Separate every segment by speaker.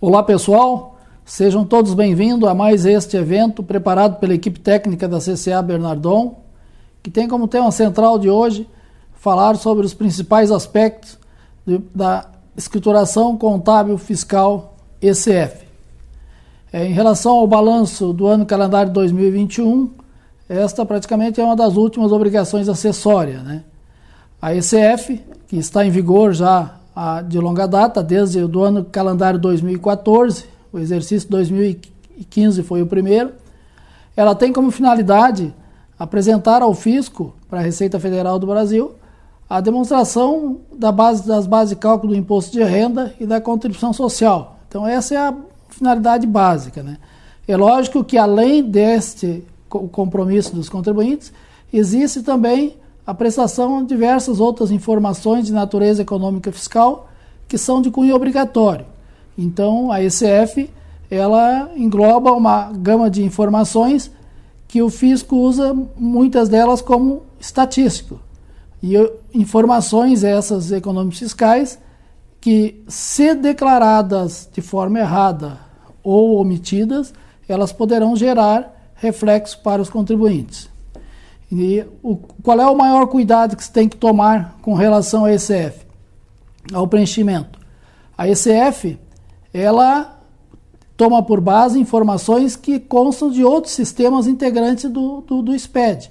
Speaker 1: Olá pessoal, sejam todos bem-vindos a mais este evento preparado pela equipe técnica da CCA Bernardon, que tem como tema central de hoje falar sobre os principais aspectos da escrituração contábil fiscal ECF. Em relação ao balanço do ano calendário 2021, esta praticamente é uma das últimas obrigações acessórias, né? A ECF, que está em vigor já de longa data, desde o ano calendário 2014, o exercício 2015 foi o primeiro, ela tem como finalidade apresentar ao fisco, para a Receita Federal do Brasil, a demonstração das bases de cálculo do imposto de renda e da contribuição social. Então essa é a finalidade básica, né? É lógico que além deste compromisso dos contribuintes, existe também a prestação de diversas outras informações de natureza econômica fiscal que são de cunho obrigatório. Então, a ECF, ela engloba uma gama de informações que o fisco usa, muitas delas como estatístico. E informações essas econômicas fiscais que, se declaradas de forma errada ou omitidas, elas poderão gerar reflexo para os contribuintes. E qual é o maior cuidado que se tem que tomar com relação à ECF? Ao preenchimento. A ECF, ela toma por base informações que constam de outros sistemas integrantes do SPED.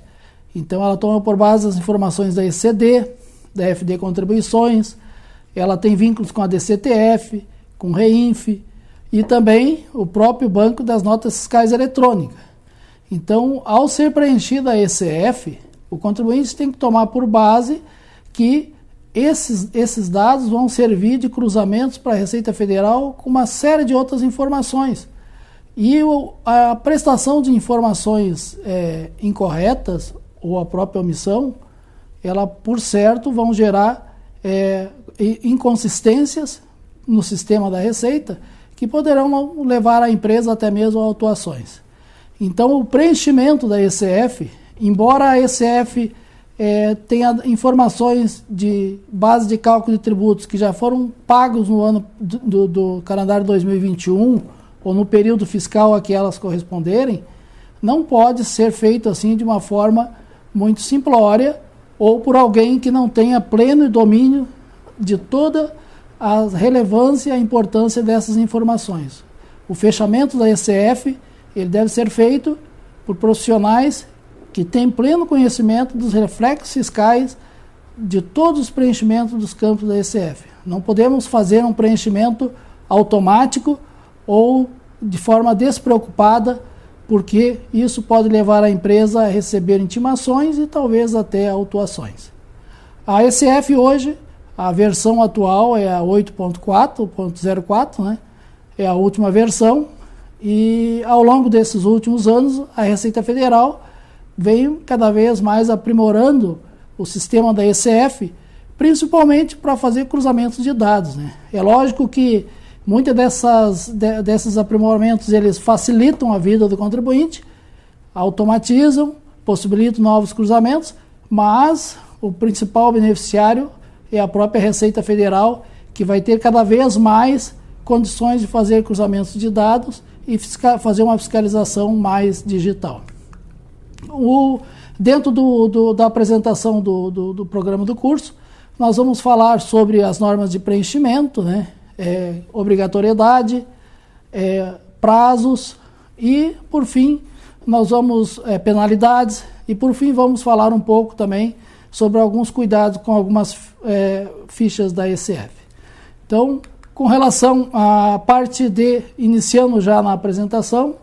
Speaker 1: Então, ela toma por base as informações da ECD, da FD Contribuições, ela tem vínculos com a DCTF, com o REINF e também o próprio Banco das Notas Fiscais Eletrônicas. Então, ao ser preenchida a ECF, o contribuinte tem que tomar por base que esses dados vão servir de cruzamentos para a Receita Federal com uma série de outras informações. E a prestação de informações incorretas ou a própria omissão, ela, por certo, vão gerar inconsistências no sistema da Receita que poderão levar a empresa até mesmo a autuações. Então, o preenchimento da ECF, embora a ECF tenha informações de base de cálculo de tributos que já foram pagos no ano do calendário 2021 ou no período fiscal a que elas corresponderem, não pode ser feito assim de uma forma muito simplória ou por alguém que não tenha pleno domínio de toda a relevância e a importância dessas informações. O fechamento da ECF ele deve ser feito por profissionais que têm pleno conhecimento dos reflexos fiscais de todos os preenchimentos dos campos da ECF. Não podemos fazer um preenchimento automático ou de forma despreocupada, porque isso pode levar a empresa a receber intimações e talvez até autuações. A ECF hoje, a versão atual é a 8.4.04, né? É a última versão. E ao longo desses últimos anos, a Receita Federal vem cada vez mais aprimorando o sistema da ECF, principalmente para fazer cruzamentos de dados, né? É lógico que muitos desses aprimoramentos eles facilitam a vida do contribuinte, automatizam, possibilitam novos cruzamentos, mas o principal beneficiário é a própria Receita Federal, que vai ter cada vez mais condições de fazer cruzamentos de dados e fazer uma fiscalização mais digital. Dentro da apresentação do programa do curso, nós vamos falar sobre as normas de preenchimento, né? Obrigatoriedade, prazos e, por fim, nós vamos penalidades e, por fim, vamos falar um pouco também sobre alguns cuidados com algumas fichas da ECF. Então, com relação à parte iniciando já na apresentação,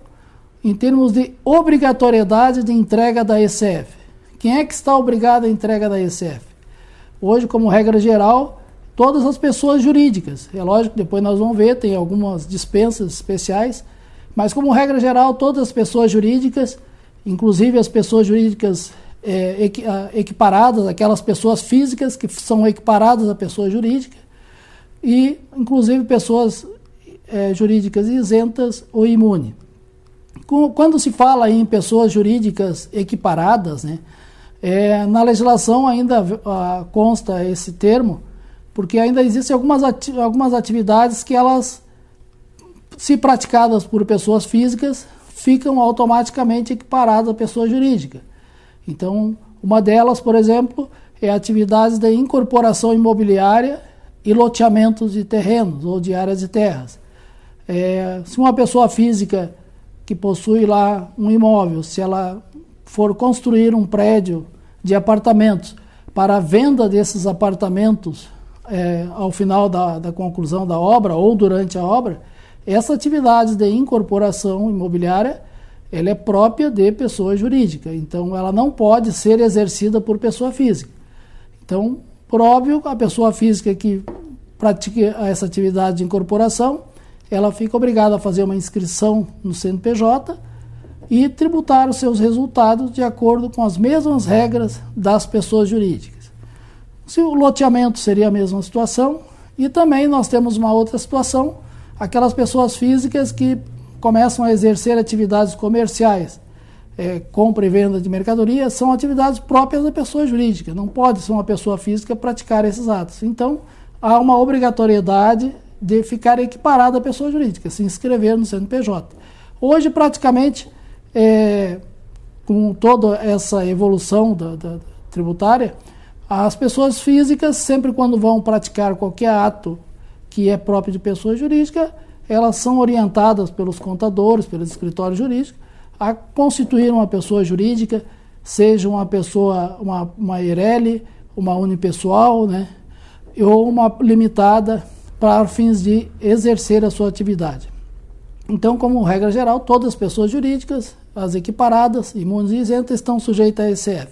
Speaker 1: em termos de obrigatoriedade de entrega da ECF. Quem é que está obrigado à entrega da ECF? Hoje, como regra geral, todas as pessoas jurídicas. É lógico que depois nós vamos ver, tem algumas dispensas especiais, mas como regra geral, todas as pessoas jurídicas, inclusive as pessoas jurídicas equiparadas, aquelas pessoas físicas que são equiparadas à pessoa jurídica, e inclusive pessoas jurídicas isentas ou imunes. Quando se fala em pessoas jurídicas equiparadas, né, na legislação ainda consta esse termo, porque ainda existem algumas atividades que elas se praticadas por pessoas físicas, ficam automaticamente equiparadas à pessoa jurídica. Então, uma delas, por exemplo, é atividades de incorporação imobiliária e loteamentos de terrenos ou de áreas de terras. Se uma pessoa física que possui lá um imóvel, se ela for construir um prédio de apartamentos para a venda desses apartamentos ao final da conclusão da obra ou durante a obra, essa atividade de incorporação imobiliária ela é própria de pessoa jurídica, então ela não pode ser exercida por pessoa física. Então, por óbvio, a pessoa física que pratica essa atividade de incorporação, ela fica obrigada a fazer uma inscrição no CNPJ e tributar os seus resultados de acordo com as mesmas regras das pessoas jurídicas. Se o loteamento seria a mesma situação, e também nós temos uma outra situação, aquelas pessoas físicas que começam a exercer atividades comerciais, compra e venda de mercadorias, são atividades próprias da pessoa jurídica, não pode ser uma pessoa física praticar esses atos. Então, há uma obrigatoriedade de ficar equiparada à pessoa jurídica, se inscrever no CNPJ. Hoje, praticamente, com toda essa evolução da tributária, as pessoas físicas, sempre quando vão praticar qualquer ato que é próprio de pessoa jurídica, elas são orientadas pelos contadores, pelos escritórios jurídicos, a constituir uma pessoa jurídica, seja uma pessoa, uma EIRELI, uma unipessoal, né, ou uma limitada, para fins de exercer a sua atividade. Então, como regra geral, todas as pessoas jurídicas, as equiparadas, imunes e isentas, estão sujeitas a ECF.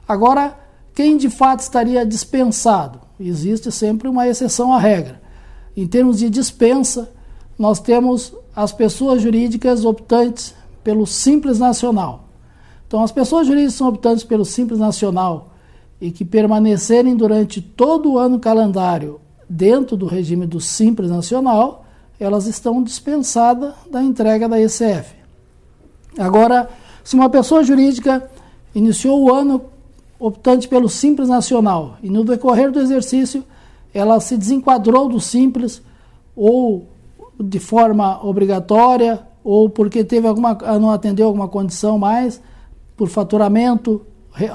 Speaker 1: Agora, quem de fato estaria dispensado? Existe sempre uma exceção à regra. Em termos de dispensa, nós temos as pessoas jurídicas optantes pelo Simples Nacional. Então, as pessoas jurídicas são optantes pelo Simples Nacional e que permanecerem durante todo o ano calendário dentro do regime do Simples Nacional, elas estão dispensadas da entrega da ECF. Agora, se uma pessoa jurídica iniciou o ano optante pelo Simples Nacional e no decorrer do exercício ela se desenquadrou do Simples ou de forma obrigatória ou porque não atendeu alguma condição mais, por faturamento,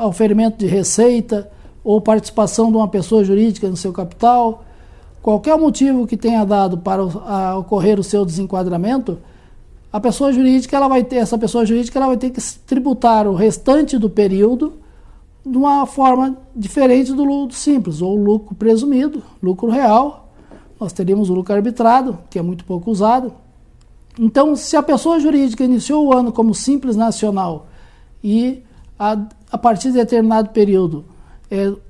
Speaker 1: oferimento de receita ou participação de uma pessoa jurídica no seu capital, qualquer motivo que tenha dado para ocorrer o seu desenquadramento, essa pessoa jurídica ela vai ter que tributar o restante do período de uma forma diferente do simples, ou lucro presumido, lucro real. Nós teríamos o lucro arbitrado, que é muito pouco usado. Então, se a pessoa jurídica iniciou o ano como Simples Nacional e a partir de determinado período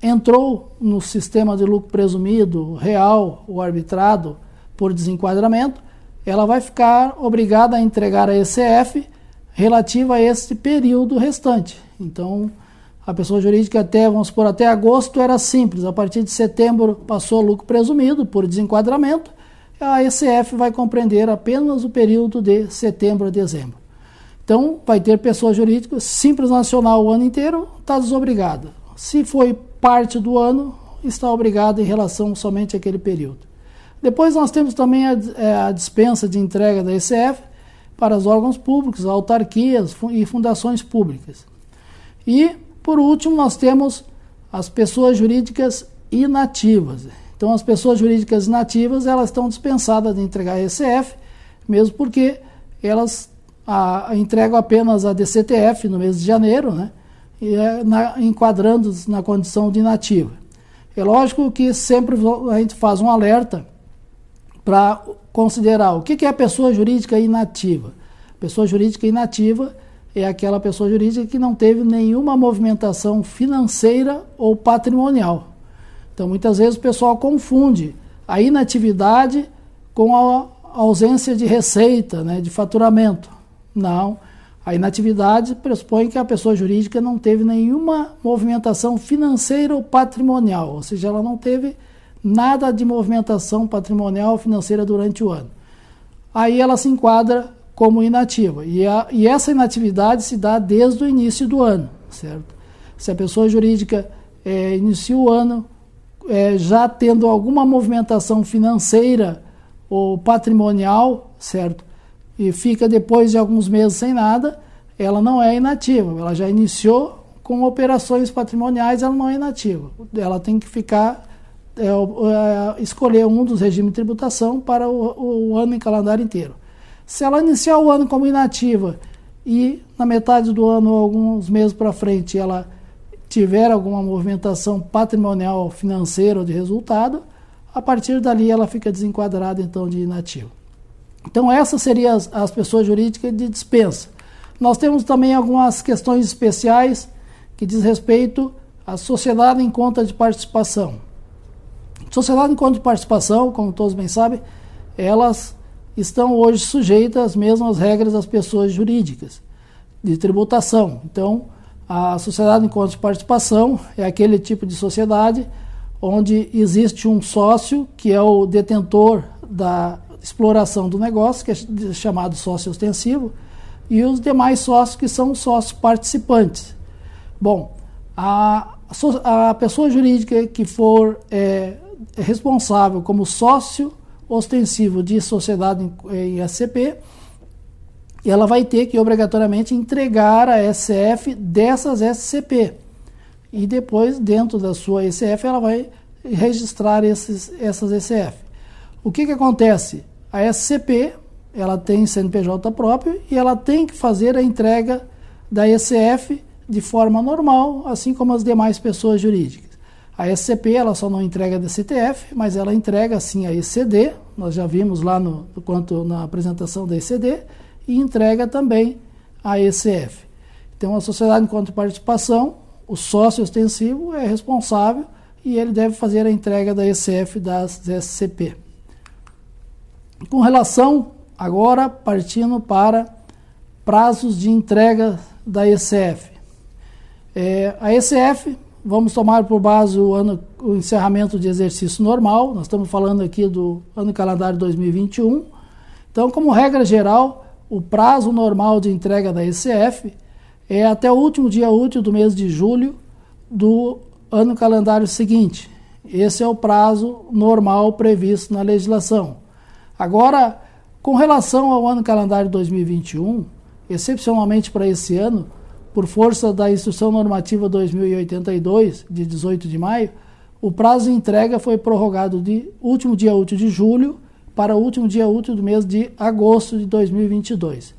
Speaker 1: entrou no sistema de lucro presumido, real ou arbitrado por desenquadramento, ela vai ficar obrigada a entregar a ECF relativa a esse período restante. Então, a pessoa jurídica até agosto era simples, a partir de setembro passou lucro presumido por desenquadramento, a ECF vai compreender apenas o período de setembro a dezembro. Então, vai ter pessoa jurídica Simples Nacional o ano inteiro, está desobrigada. Se foi parte do ano, está obrigada em relação somente àquele período. Depois nós temos também a dispensa de entrega da ECF para os órgãos públicos, autarquias e fundações públicas. E, por último, nós temos as pessoas jurídicas inativas. Então, as pessoas jurídicas inativas, elas estão dispensadas de entregar a ECF, mesmo porque elas entregam apenas a DCTF no mês de janeiro, né? E enquadrando-os na condição de inativa. É lógico que sempre a gente faz um alerta para considerar o que é a pessoa jurídica inativa. Pessoa jurídica inativa é aquela pessoa jurídica que não teve nenhuma movimentação financeira ou patrimonial. Então, muitas vezes o pessoal confunde a inatividade com a ausência de receita, né, de faturamento. Não. A inatividade pressupõe que a pessoa jurídica não teve nenhuma movimentação financeira ou patrimonial, ou seja, ela não teve nada de movimentação patrimonial ou financeira durante o ano. Aí ela se enquadra como inativa, e essa inatividade se dá desde o início do ano, certo? Se a pessoa jurídica inicia o ano já tendo alguma movimentação financeira ou patrimonial certo? E fica depois de alguns meses sem nada, ela não é inativa. Ela já iniciou com operações patrimoniais, ela não é inativa. Ela tem que ficar, escolher um dos regimes de tributação para o ano em calendário inteiro. Se ela iniciar o ano como inativa e na metade do ano, alguns meses para frente, ela tiver alguma movimentação patrimonial, financeira ou de resultado, a partir dali ela fica desenquadrada então de inativa. Então essas seriam as pessoas jurídicas de dispensa. Nós temos também algumas questões especiais que diz respeito à sociedade em conta de participação. Sociedade em conta de participação, como todos bem sabem, elas estão hoje sujeitas às mesmas regras das pessoas jurídicas de tributação. Então, a sociedade em conta de participação é aquele tipo de sociedade onde existe um sócio que é o detentor da exploração do negócio, que é chamado sócio ostensivo, e os demais sócios que são sócios participantes. Bom, a pessoa jurídica que for responsável como sócio ostensivo de sociedade em SCP, ela vai ter que obrigatoriamente entregar a SF dessas SCP. E depois, dentro da sua ECF, ela vai registrar essas ECF. O que acontece? A SCP, ela tem CNPJ próprio e ela tem que fazer a entrega da ECF de forma normal, assim como as demais pessoas jurídicas. A SCP, ela só não entrega da CTF, mas ela entrega sim a ECD, nós já vimos lá na apresentação da ECD, e entrega também a ECF. Então, a sociedade em conta de participação, o sócio ostensivo é responsável e ele deve fazer a entrega da ECF das SCP. Com relação, agora, partindo para prazos de entrega da ECF. A ECF, vamos tomar por base o encerramento de exercício normal, nós estamos falando aqui do ano calendário 2021. Então, como regra geral, o prazo normal de entrega da ECF é até o último dia útil do mês de julho do ano calendário seguinte. Esse é o prazo normal previsto na legislação. Agora, com relação ao ano calendário 2021, excepcionalmente para esse ano, por força da Instrução Normativa 2082, de 18 de maio, o prazo de entrega foi prorrogado de último dia útil de julho para o último dia útil do mês de agosto de 2022.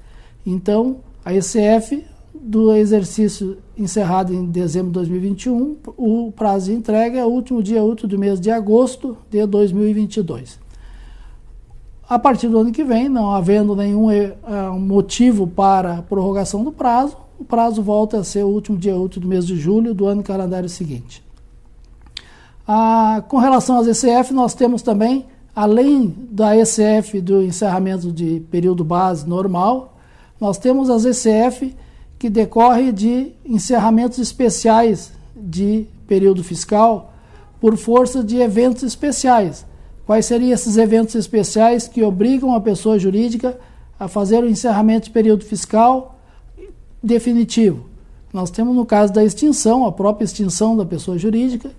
Speaker 1: Então, a ECF do exercício encerrado em dezembro de 2021, o prazo de entrega é o último dia útil do mês de agosto de 2022. A partir do ano que vem, não havendo nenhum motivo para a prorrogação do prazo, o prazo volta a ser o último dia útil do mês de julho do ano calendário seguinte. Com relação às ECF, nós temos também, além da ECF do encerramento de período base normal, nós temos as ECF que decorrem de encerramentos especiais de período fiscal por força de eventos especiais. Quais seriam esses eventos especiais que obrigam a pessoa jurídica a fazer o encerramento de período fiscal definitivo? Nós temos no caso da extinção, a própria extinção da pessoa jurídica.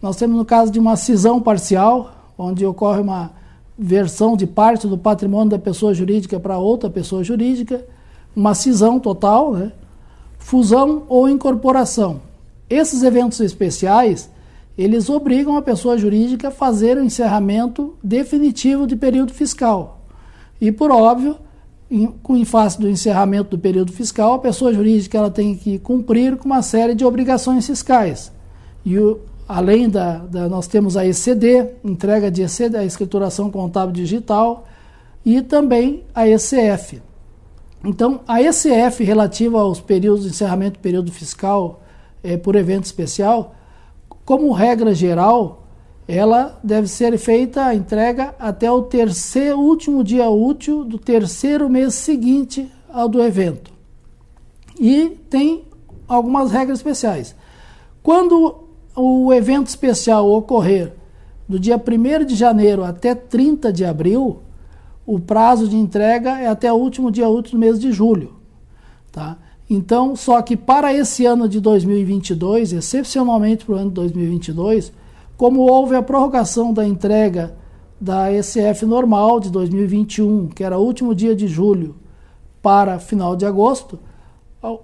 Speaker 1: Nós temos no caso de uma cisão parcial, onde ocorre uma versão de parte do patrimônio da pessoa jurídica para outra pessoa jurídica, uma cisão total, né? Fusão ou incorporação. Esses eventos especiais, eles obrigam a pessoa jurídica a fazer o encerramento definitivo de período fiscal. E, por óbvio, em face do encerramento do período fiscal, a pessoa jurídica ela tem que cumprir com uma série de obrigações fiscais. E além nós temos a ECD, entrega de ECD, a escrituração contábil digital, e também a ECF. Então, a ECF relativa aos períodos de encerramento do período fiscal por evento especial, como regra geral, ela deve ser feita a entrega até o último dia útil do terceiro mês seguinte ao do evento. E tem algumas regras especiais. Quando o evento especial ocorrer do dia 1º de janeiro até 30 de abril, o prazo de entrega é até o último dia útil do mês de julho. Tá? Então, só que para esse ano de 2022, excepcionalmente para o ano de 2022, como houve a prorrogação da entrega da ECF normal de 2021, que era o último dia de julho, para final de agosto,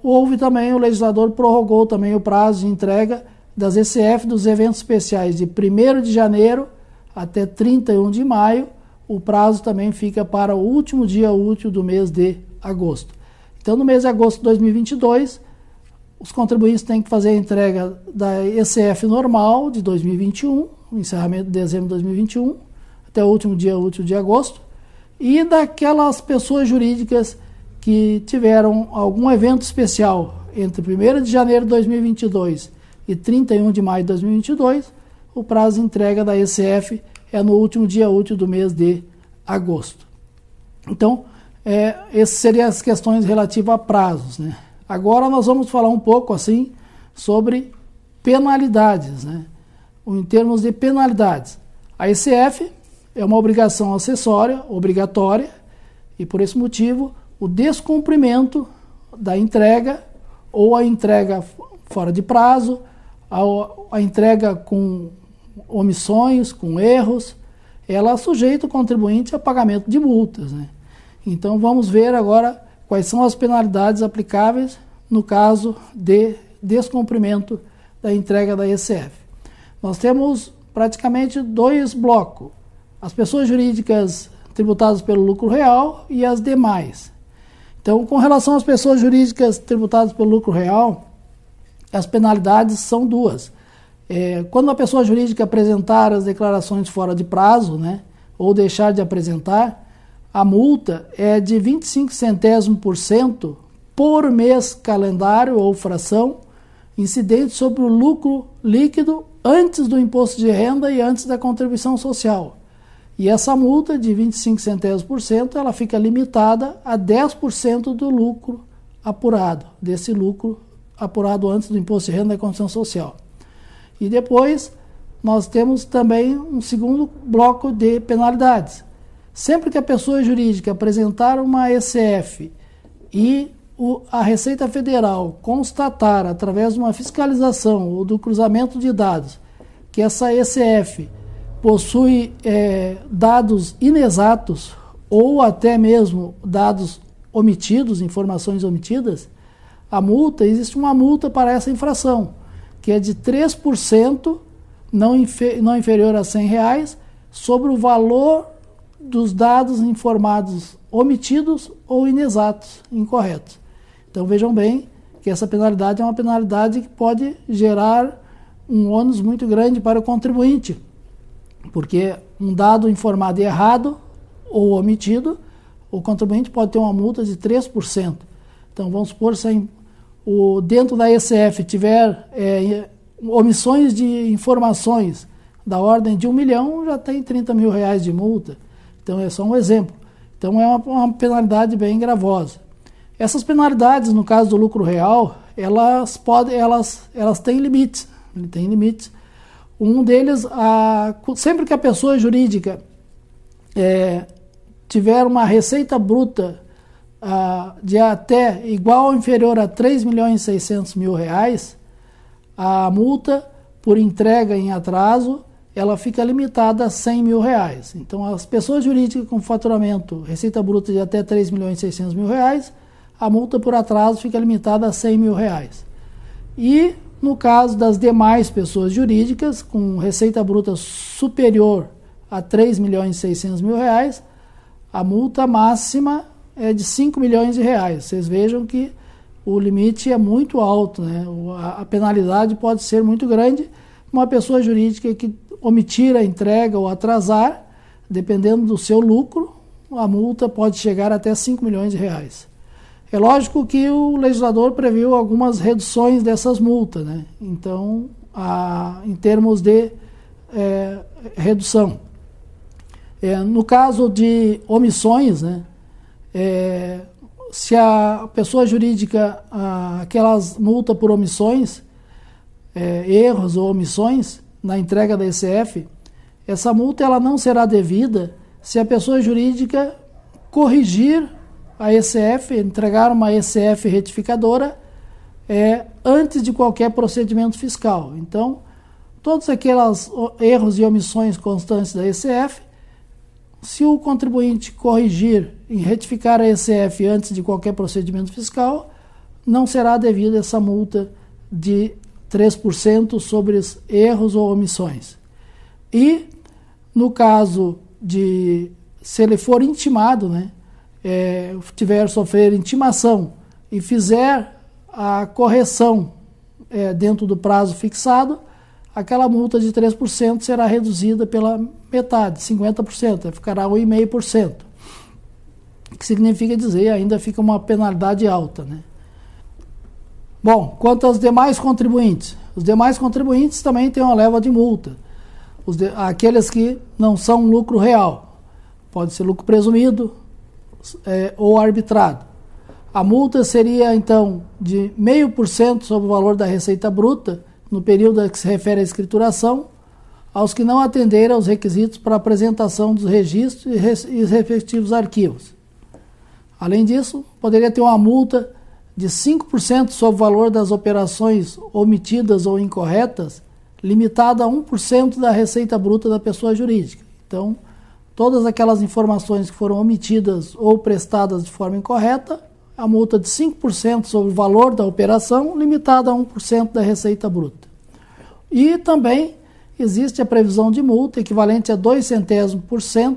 Speaker 1: houve também, o legislador prorrogou também o prazo de entrega das ECF dos eventos especiais de 1º de janeiro até 31 de maio, o prazo também fica para o último dia útil do mês de agosto. Então, no mês de agosto de 2022, os contribuintes têm que fazer a entrega da ECF normal de 2021, o encerramento de dezembro de 2021, até o último dia útil de agosto, e daquelas pessoas jurídicas que tiveram algum evento especial entre 1º de janeiro de 2022 e 31 de maio de 2022, o prazo de entrega da ECF é no último dia útil do mês de agosto. Então, essas seriam as questões relativas a prazos, né? Agora nós vamos falar um pouco assim sobre penalidades, né? Em termos de penalidades, a ECF é uma obrigação acessória, obrigatória, e por esse motivo o descumprimento da entrega ou a entrega fora de prazo, a entrega com omissões, com erros, ela sujeita o contribuinte a pagamento de multas, né? Então vamos ver agora quais são as penalidades aplicáveis no caso de descumprimento da entrega da ECF. Nós temos praticamente 2 blocos: as pessoas jurídicas tributadas pelo lucro real e as demais. Então, com relação às pessoas jurídicas tributadas pelo lucro real, as penalidades são 2. Quando a pessoa jurídica apresentar as declarações fora de prazo, né, ou deixar de apresentar, a multa é de 25 centésimos% por mês calendário ou fração, incidente sobre o lucro líquido antes do imposto de renda e antes da contribuição social. E essa multa de 25 centésimos%, ela fica limitada a 10% do lucro apurado, desse lucro apurado antes do imposto de renda e contribuição social. E depois nós temos também um segundo bloco de penalidades. Sempre que a pessoa jurídica apresentar uma ECF e a Receita Federal constatar, através de uma fiscalização ou do cruzamento de dados, que essa ECF possui dados inexatos ou até mesmo dados omitidos, informações omitidas, existe uma multa para essa infração, que é de 3%, não inferior a R$100, sobre o valor dos dados informados omitidos ou inexatos, incorretos. Então vejam bem que essa penalidade é uma penalidade que pode gerar um ônus muito grande para o contribuinte, porque um dado informado errado ou omitido, o contribuinte pode ter uma multa de 3%. Então vamos supor, se dentro da ECF tiver omissões de informações da ordem de R$1 milhão, já tem R$30 mil de multa. Então é só um exemplo. Então é uma penalidade bem gravosa. Essas penalidades, no caso do lucro real, elas têm limites. Tem limites. Um deles, sempre que a pessoa jurídica tiver uma receita bruta de até igual ou inferior a R$3.600.000, a multa por entrega em atraso, ela fica limitada a R$100 mil. Então, as pessoas jurídicas com faturamento, receita bruta de até R$3.600.000, a multa por atraso fica limitada a R$100 mil. E, no caso das demais pessoas jurídicas, com receita bruta superior a R$3.600.000, a multa máxima é de R$5 milhões. Vocês vejam que o limite é muito alto, né? A penalidade pode ser muito grande. Uma pessoa jurídica que omitir a entrega ou atrasar, dependendo do seu lucro, a multa pode chegar até R$5 milhões. É lógico que o legislador previu algumas reduções dessas multas, né? Então, em termos de redução. No caso de omissões, né? Se a pessoa jurídica, aquelas multas por omissões, erros ou omissões na entrega da ECF, essa multa ela não será devida se a pessoa jurídica corrigir a ECF, entregar uma ECF retificadora antes de qualquer procedimento fiscal. Então, todos aqueles erros e omissões constantes da ECF se o contribuinte corrigir e retificar a ECF antes de qualquer procedimento fiscal, não será devida essa multa de 3% sobre os erros ou omissões. E, no caso de, se ele for intimado, né, tiver sofrer intimação e fizer a correção dentro do prazo fixado, aquela multa de 3% será reduzida pela metade, 50%, ficará 1,5%. O que significa dizer, ainda fica uma penalidade alta, né? Bom, quanto aos demais contribuintes, os demais contribuintes também têm uma leva de multa. Aqueles que não são lucro real, pode ser lucro presumido ou arbitrado. A multa seria, então, de 0,5% sobre o valor da receita bruta, no período a que se refere à escrituração, aos que não atenderem aos requisitos para apresentação dos registros e os respectivos arquivos. Além disso, poderia ter uma multa de 5% sobre o valor das operações omitidas ou incorretas, limitada a 1% da receita bruta da pessoa jurídica. Então, todas aquelas informações que foram omitidas ou prestadas de forma incorreta, a multa de 5% sobre o valor da operação, limitada a 1% da receita bruta. E também existe a previsão de multa equivalente a 0,02%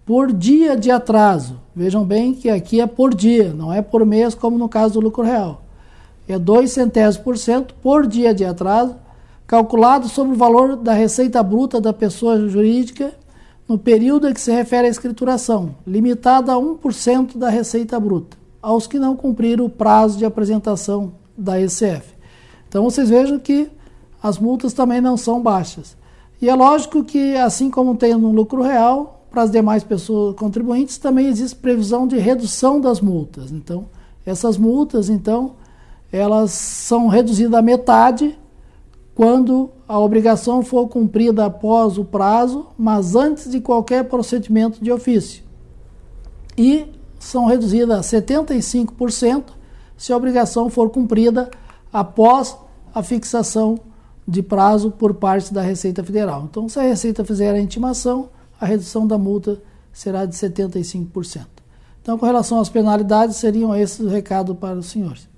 Speaker 1: por dia de atraso. Vejam bem que aqui é por dia, não é por mês, como no caso do lucro real. É 0,02% por dia de atraso, calculado sobre o valor da receita bruta da pessoa jurídica no período a que se refere à escrituração, limitada a 1% da receita bruta, aos que não cumpriram o prazo de apresentação da ECF. Então vocês vejam que as multas também não são baixas. E é lógico que, assim como tem no lucro real, para as demais pessoas contribuintes também existe previsão de redução das multas. Então, essas multas, elas são reduzidas à metade quando a obrigação for cumprida após o prazo, mas antes de qualquer procedimento de ofício. E são reduzidas a 75% se a obrigação for cumprida após a fixação de prazo por parte da Receita Federal. Então, se a Receita fizer a intimação, a redução da multa será de 75%. Então, com relação às penalidades, seriam esses os recados para os senhores.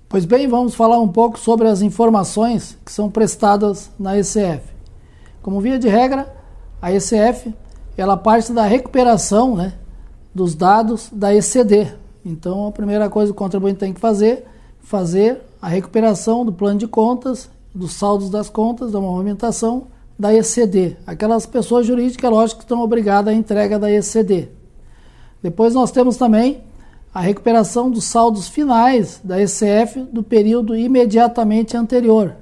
Speaker 1: Pois bem, vamos falar um pouco sobre as informações que são prestadas na ECF. Como via de regra, a ECF ela parte da recuperação, dos dados da ECD. Então, a primeira coisa que o contribuinte tem que fazer a recuperação do plano de contas, dos saldos das contas, da movimentação da ECD. Aquelas pessoas jurídicas, lógico, que estão obrigadas à entrega da ECD. Depois nós temos também a recuperação dos saldos finais da ECF do período imediatamente anterior,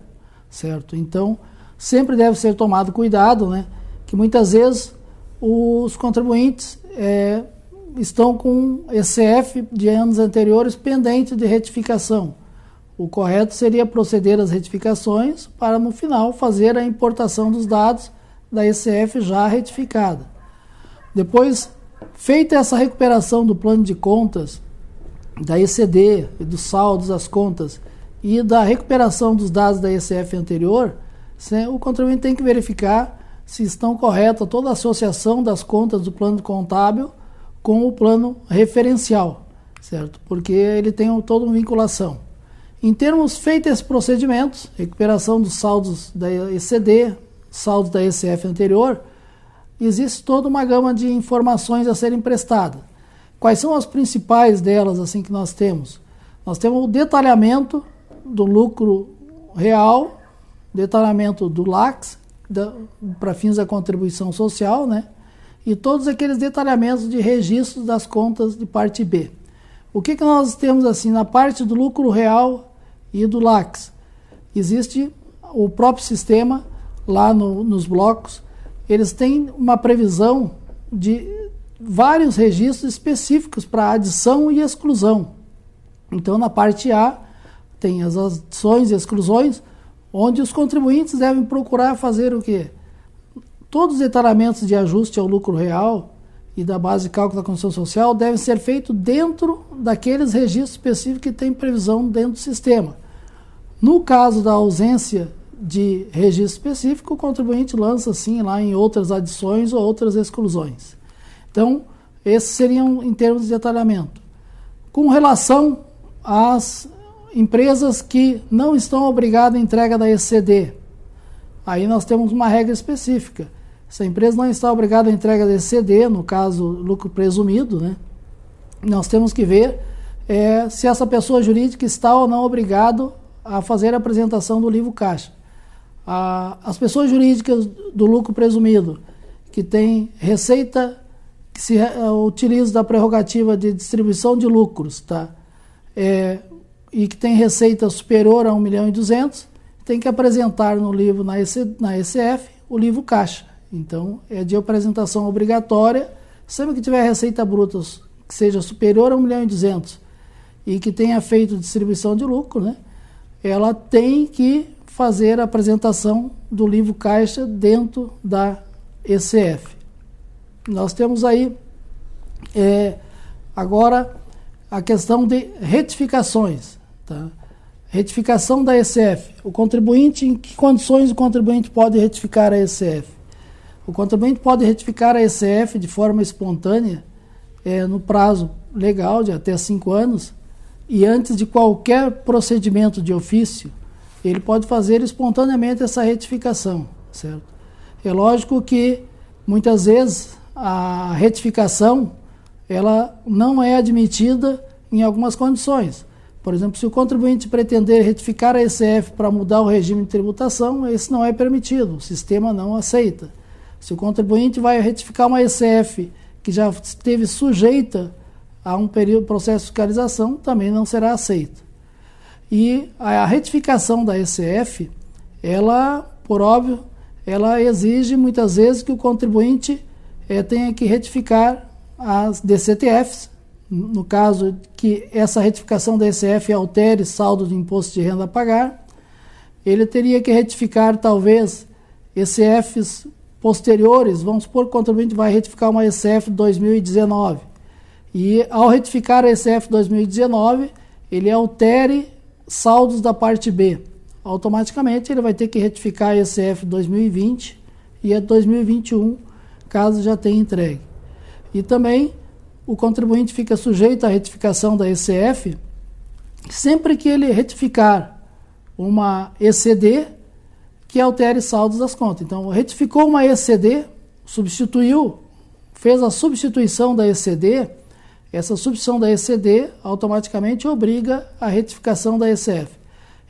Speaker 1: certo? Então, sempre deve ser tomado cuidado, que muitas vezes os contribuintes estão com ECF de anos anteriores pendente de retificação. O correto seria proceder às retificações para, no final, fazer a importação dos dados da ECF já retificada. Depois, feita essa recuperação do plano de contas, da ECD, dos saldos das contas e da recuperação dos dados da ECF anterior, o contribuinte tem que verificar se estão corretas toda a associação das contas do plano contábil com o plano referencial, certo? Porque ele tem toda uma vinculação. Em termos feitos esses procedimentos, recuperação dos saldos da ECD, saldos da ECF anterior, existe toda uma gama de informações a serem prestadas. Quais são as principais delas assim que nós temos? Nós temos o detalhamento do lucro real, detalhamento do LACS, para fins da contribuição social, e todos aqueles detalhamentos de registros das contas de parte B. O que nós temos assim na parte do lucro real e do LACS? Existe o próprio sistema lá nos blocos, eles têm uma previsão de vários registros específicos para adição e exclusão. Então, na parte A, tem as adições e exclusões, onde os contribuintes devem procurar fazer o quê? Todos os detalhamentos de ajuste ao lucro real e da base de cálculo da condição social devem ser feitos dentro daqueles registros específicos que tem previsão dentro do sistema. No caso da ausência de registro específico, o contribuinte lança sim lá em outras adições ou outras exclusões. Então, esses seriam em termos de detalhamento. Com relação às empresas que não estão obrigadas à entrega da ECD, aí nós temos uma regra específica. Se a empresa não está obrigada à entrega da ECD, no caso lucro presumido, né, nós temos que ver se essa pessoa jurídica está ou não obrigado a fazer a apresentação do livro caixa. As pessoas jurídicas do lucro presumido que têm receita, que se utilizam da prerrogativa de distribuição de lucros, tá? E que tem receita superior a 1.200.000, tem que apresentar no livro, na ECF, o livro caixa. Então, é de apresentação obrigatória, sempre que tiver receita bruta que seja superior a 1.200.000 e que tenha feito distribuição de lucro, né? Ela tem que fazer a apresentação do livro caixa dentro da ECF. Nós temos aí agora a questão de retificações. Tá? Retificação da ECF. O contribuinte, em que condições o contribuinte pode retificar a ECF? O contribuinte pode retificar a ECF de forma espontânea, no prazo legal de até 5 anos, e antes de qualquer procedimento de ofício, ele pode fazer espontaneamente essa retificação, certo? É lógico que, muitas vezes, a retificação ela não é admitida em algumas condições. Por exemplo, se o contribuinte pretender retificar a ECF para mudar o regime de tributação, esse não é permitido, o sistema não aceita. Se o contribuinte vai retificar uma ECF que já esteve sujeita a um processo de fiscalização, também não será aceita. E a retificação da ECF, ela, por óbvio, ela exige muitas vezes que o contribuinte tenha que retificar as DCTFs, no caso que essa retificação da ECF altere saldo de imposto de renda a pagar. Ele teria que retificar talvez ECFs posteriores, vamos supor que o contribuinte vai retificar uma ECF 2019, e ao retificar a ECF 2019, ele altere saldos da parte B. Automaticamente ele vai ter que retificar a ECF 2020 e a 2021, caso já tenha entregue. E também o contribuinte fica sujeito à retificação da ECF sempre que ele retificar uma ECD que altere saldos das contas. Então, retificou uma ECD, fez a substituição da ECD, essa substituição da ECD automaticamente obriga a retificação da ECF.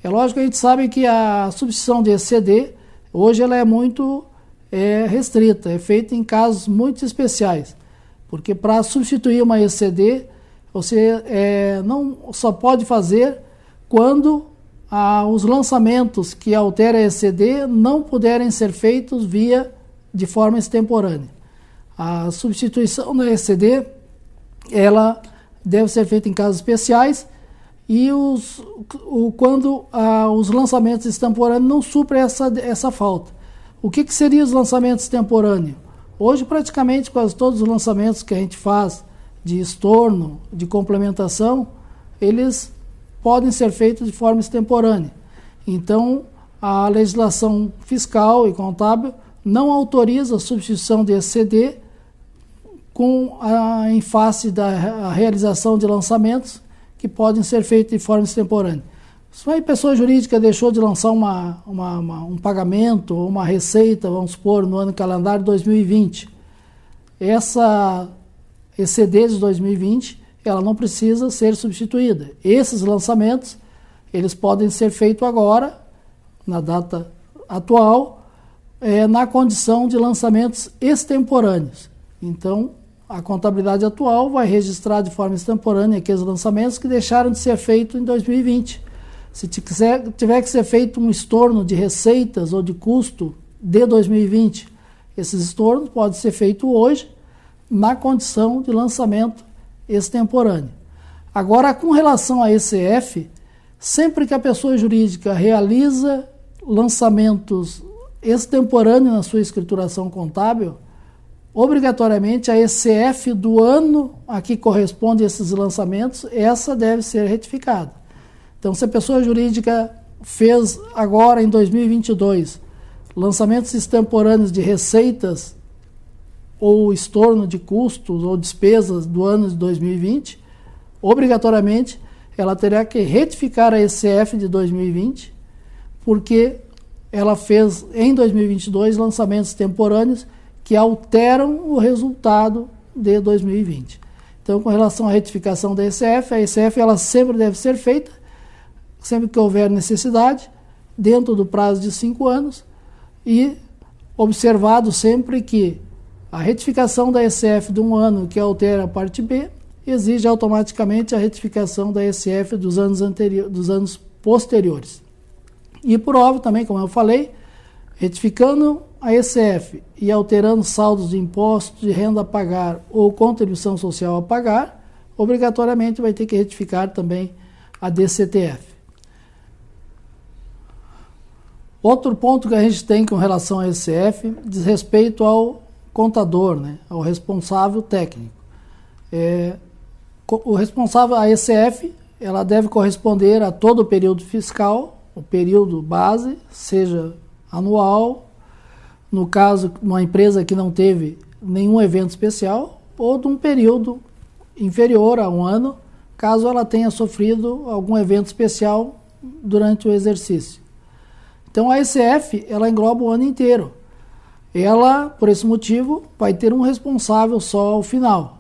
Speaker 1: É lógico que a gente sabe que a substituição de ECD, hoje ela é muito restrita, é feita em casos muito especiais, porque para substituir uma ECD, você não só pode fazer quando os lançamentos que alteram a ECD não puderem ser feitos de forma extemporânea. A substituição da ECD, ela deve ser feita em casos especiais e quando os lançamentos extemporâneos não suprem essa falta. O que seriam os lançamentos extemporâneos? Hoje, praticamente, quase todos os lançamentos que a gente faz de estorno, de complementação, eles podem ser feitos de forma extemporânea. Então, a legislação fiscal e contábil não autoriza a substituição de ECD em face da realização de lançamentos que podem ser feitos de forma extemporânea. Se uma pessoa jurídica deixou de lançar um pagamento ou uma receita, vamos supor, no ano calendário 2020, essa ECD de 2020, ela não precisa ser substituída. Esses lançamentos, eles podem ser feitos agora, na data atual, na condição de lançamentos extemporâneos. Então, a contabilidade atual vai registrar de forma extemporânea aqueles lançamentos que deixaram de ser feitos em 2020. Se tiver que ser feito um estorno de receitas ou de custo de 2020, esses estornos podem ser feitos hoje na condição de lançamento extemporâneo. Agora, com relação à ECF, sempre que a pessoa jurídica realiza lançamentos extemporâneos na sua escrituração contábil, obrigatoriamente a ECF do ano a que corresponde esses lançamentos, essa deve ser retificada. Então, se a pessoa jurídica fez agora em 2022 lançamentos extemporâneos de receitas ou estorno de custos ou despesas do ano de 2020, obrigatoriamente ela terá que retificar a ECF de 2020, porque ela fez em 2022 lançamentos extemporâneos que alteram o resultado de 2020. Então, com relação à retificação da ECF, a ECF ela sempre deve ser feita, sempre que houver necessidade, dentro do prazo de 5 anos, e observado sempre que a retificação da ECF de um ano que altera a parte B exige automaticamente a retificação da ECF dos anos posteriores. E por óbvio também, como eu falei, retificando a ECF e alterando saldos de impostos de renda a pagar ou contribuição social a pagar, obrigatoriamente vai ter que retificar também a DCTF. Outro ponto que a gente tem com relação à ECF diz respeito ao contador, né, ao responsável técnico. O responsável, a ECF, ela deve corresponder a todo o período fiscal, o período base, seja anual, no caso, uma empresa que não teve nenhum evento especial, ou de um período inferior a um ano, caso ela tenha sofrido algum evento especial durante o exercício. Então a ECF, ela engloba o ano inteiro. Ela, por esse motivo, vai ter um responsável só ao final,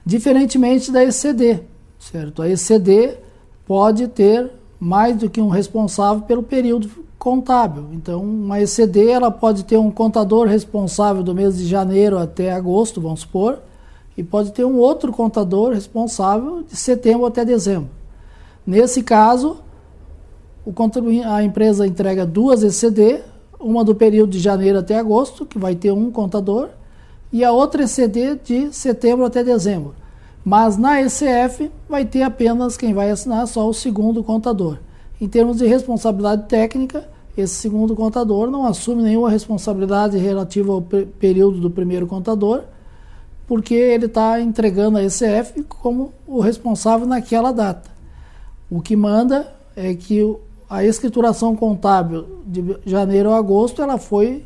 Speaker 1: diferentemente da ECD, certo? A ECD pode ter mais do que um responsável pelo período contábil. Então, uma ECD ela pode ter um contador responsável do mês de janeiro até agosto, vamos supor, e pode ter um outro contador responsável de setembro até dezembro. Nesse caso, a empresa entrega 2 ECD, uma do período de janeiro até agosto, que vai ter um contador, e a outra ECD de setembro até dezembro. Mas na ECF vai ter apenas quem vai assinar só o segundo contador. Em termos de responsabilidade técnica, esse segundo contador não assume nenhuma responsabilidade relativa ao período do primeiro contador, porque ele está entregando a ECF como o responsável naquela data. O que manda é que a escrituração contábil de janeiro a agosto ela foi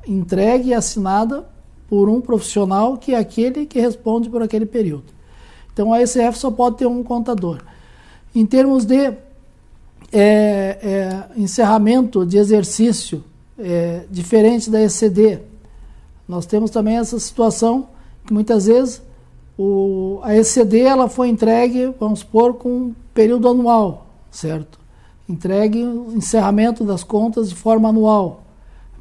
Speaker 1: entregue e assinada por um profissional que é aquele que responde por aquele período. Então a ECF só pode ter um contador. Em termos de encerramento de exercício diferente da ECD, nós temos também essa situação que muitas vezes a ECD ela foi entregue, vamos supor, com um período anual, certo? Entregue o encerramento das contas de forma anual,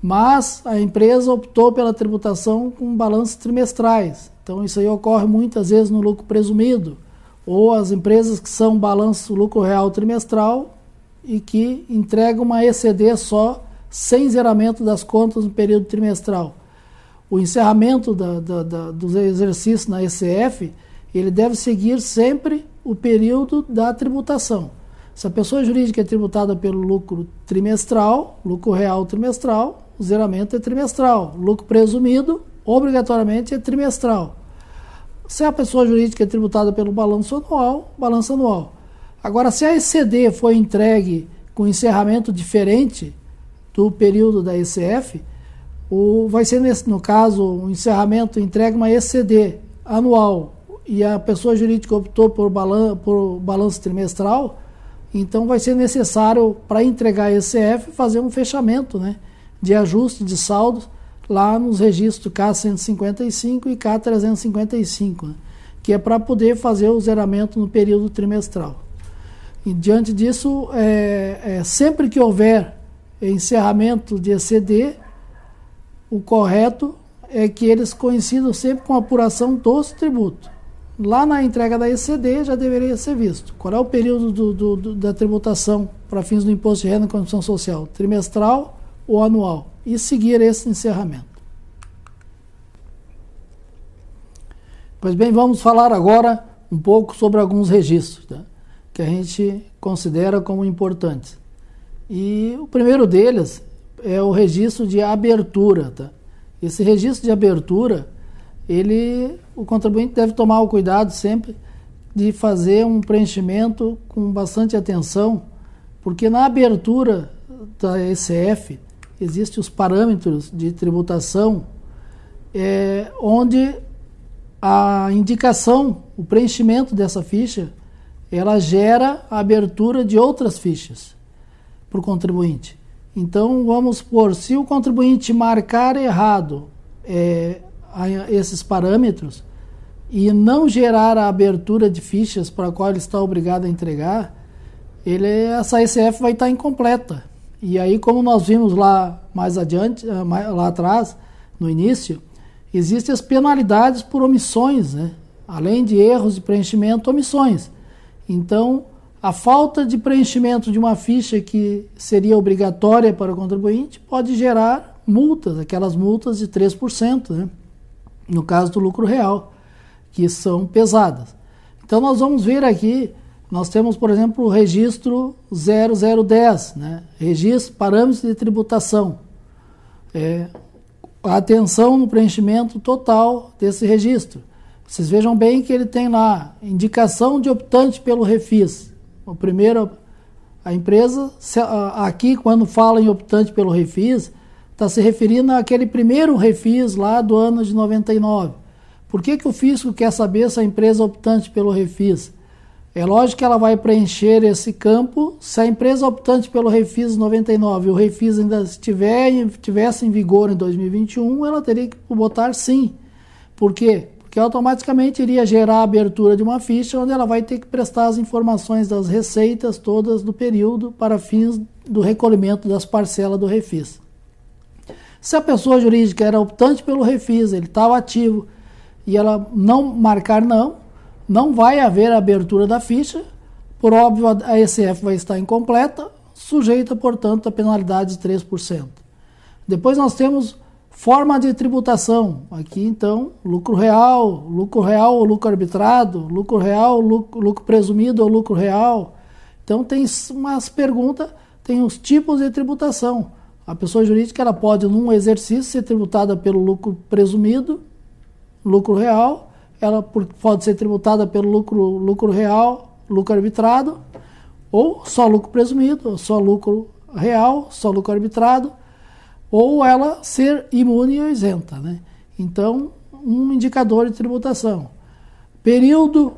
Speaker 1: mas a empresa optou pela tributação com balanços trimestrais. Então isso aí ocorre muitas vezes no lucro presumido, ou as empresas que são balanço lucro real trimestral e que entregam uma ECD só, sem zeramento das contas no período trimestral. O encerramento dos exercícios na ECF, ele deve seguir sempre o período da tributação. Se a pessoa jurídica é tributada pelo lucro trimestral, lucro real trimestral, o zeramento é trimestral. Lucro presumido, obrigatoriamente, é trimestral. Se a pessoa jurídica é tributada pelo balanço anual, balanço anual. Agora, se a ECD foi entregue com encerramento diferente do período da ECF, vai ser, no caso, o encerramento entrega uma ECD anual e a pessoa jurídica optou por balanço trimestral, então vai ser necessário, para entregar a ECF, fazer um fechamento, né, de ajuste de saldos lá nos registros K155 e K355, né, que é para poder fazer o zeramento no período trimestral. E diante disso, sempre que houver encerramento de ECD, o correto é que eles coincidam sempre com a apuração dos tributos. Lá na entrega da ECD já deveria ser visto qual é o período da tributação para fins do imposto de renda e contribuição social, trimestral ou anual, e seguir esse encerramento. Pois bem, vamos falar agora um pouco sobre alguns registros, tá, que a gente considera como importantes. E o primeiro deles é o registro de abertura. Tá? Esse registro de abertura, o contribuinte deve tomar o cuidado sempre de fazer um preenchimento com bastante atenção Porque na abertura da ECF existem os parâmetros de tributação, onde a indicação, o preenchimento dessa ficha, ela gera a abertura de outras fichas para o contribuinte. Então, vamos supor, se o contribuinte marcar errado esses parâmetros e não gerar a abertura de fichas para a qual ele está obrigado a entregar, essa ECF vai estar incompleta. E aí, como nós vimos lá mais adiante, lá atrás, no início, existem as penalidades por omissões, né? Além de erros de preenchimento, omissões. Então, a falta de preenchimento de uma ficha que seria obrigatória para o contribuinte pode gerar multas, aquelas multas de 3%, né? No caso do lucro real, que são pesadas. Então, nós vamos ver aqui, nós temos, por exemplo, o registro 0010, né? Registro Parâmetros de Tributação. A atenção no preenchimento total desse registro. Vocês vejam bem que ele tem lá indicação de optante pelo refis. O primeiro, a empresa, aqui quando fala em optante pelo refis, está se referindo àquele primeiro refis lá do ano de 99. Por que o fisco quer saber se a empresa é optante pelo refis? É lógico que ela vai preencher esse campo se a empresa optante pelo refis 99 e o refis ainda estivesse em vigor em 2021, ela teria que botar sim. Por quê? Porque automaticamente iria gerar a abertura de uma ficha onde ela vai ter que prestar as informações das receitas todas do período para fins do recolhimento das parcelas do refis. Se a pessoa jurídica era optante pelo refis, ele estava ativo e ela não marcar não vai haver a abertura da ficha, por óbvio a ECF vai estar incompleta, sujeita, portanto, a penalidade de 3%. Depois nós temos forma de tributação, aqui então, lucro real ou lucro arbitrado, lucro real, lucro presumido ou lucro real. Então tem umas perguntas, tem os tipos de tributação. A pessoa jurídica ela pode, num exercício, ser tributada pelo lucro presumido, lucro real, ela pode ser tributada pelo lucro real, lucro arbitrado, ou só lucro presumido, ou só lucro real, só lucro arbitrado, ou ela ser imune ou isenta, né? Então, um indicador de tributação. Período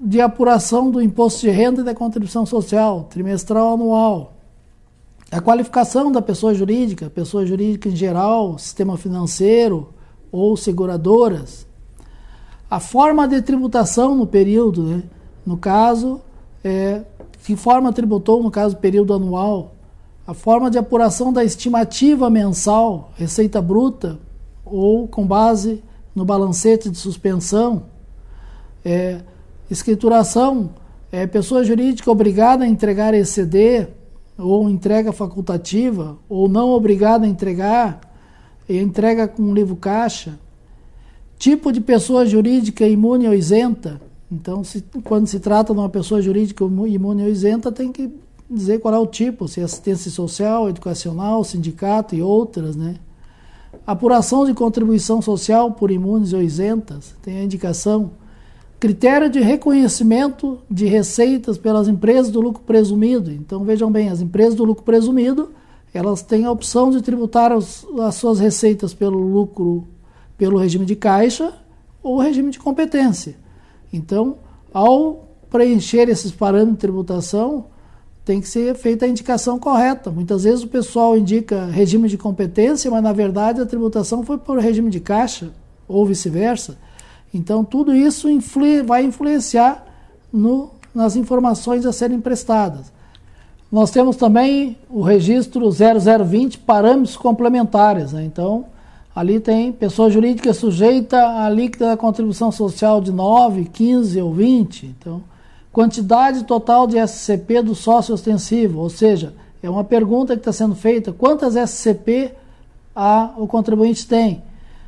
Speaker 1: de apuração do imposto de renda e da contribuição social, trimestral, anual. A qualificação da pessoa jurídica em geral, sistema financeiro ou seguradoras. A forma de tributação no período, né? No caso, que forma tributou no caso do período anual. A forma de apuração da estimativa mensal, receita bruta, ou com base no balancete de suspensão. Escrituração, pessoa jurídica obrigada a entregar ECD, ou entrega facultativa, ou não obrigada a entregar, e entrega com livro caixa. Tipo de pessoa jurídica imune ou isenta. Então, quando se trata de uma pessoa jurídica imune ou isenta, tem que dizer qual é o tipo, se é assistência social, educacional, sindicato e outras, né? Apuração de contribuição social por imunes ou isentas, tem a indicação. Critério de reconhecimento de receitas pelas empresas do lucro presumido. Então, vejam bem, as empresas do lucro presumido, elas têm a opção de tributar as suas receitas pelo regime de caixa ou regime de competência. Então, ao preencher esses parâmetros de tributação, tem que ser feita a indicação correta. Muitas vezes o pessoal indica regime de competência, mas na verdade a tributação foi por regime de caixa ou vice-versa. Então, tudo isso vai influenciar nas informações a serem prestadas. Nós temos também o registro 0020, parâmetros complementares, né? Então, ali tem pessoa jurídica sujeita à líquida da contribuição social de 9, 15 ou 20. Então, quantidade total de SCP do sócio ostensivo, ou seja, é uma pergunta que está sendo feita, quantas SCP o contribuinte tem?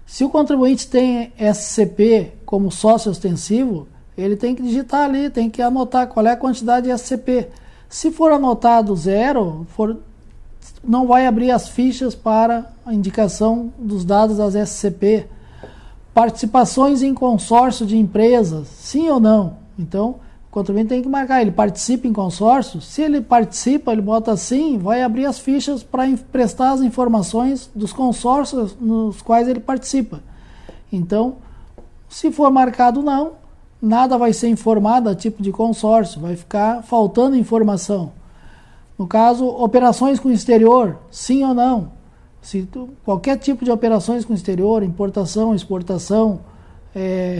Speaker 1: Se o contribuinte tem SCP como sócio ostensivo, ele tem que digitar ali, tem que anotar qual é a quantidade de SCP. Se for anotado zero, não vai abrir as fichas para a indicação dos dados das SCP. Participações em consórcio de empresas, sim ou não? Então, contribuinte tem que marcar, ele participa em consórcio. Se ele participa, ele bota assim, vai abrir as fichas para prestar as informações dos consórcios nos quais ele participa. Então, se for marcado não, nada vai ser informado a tipo de consórcio, vai ficar faltando informação. No caso, operações com o exterior, sim ou não? Qualquer tipo de operações com o exterior, importação, exportação,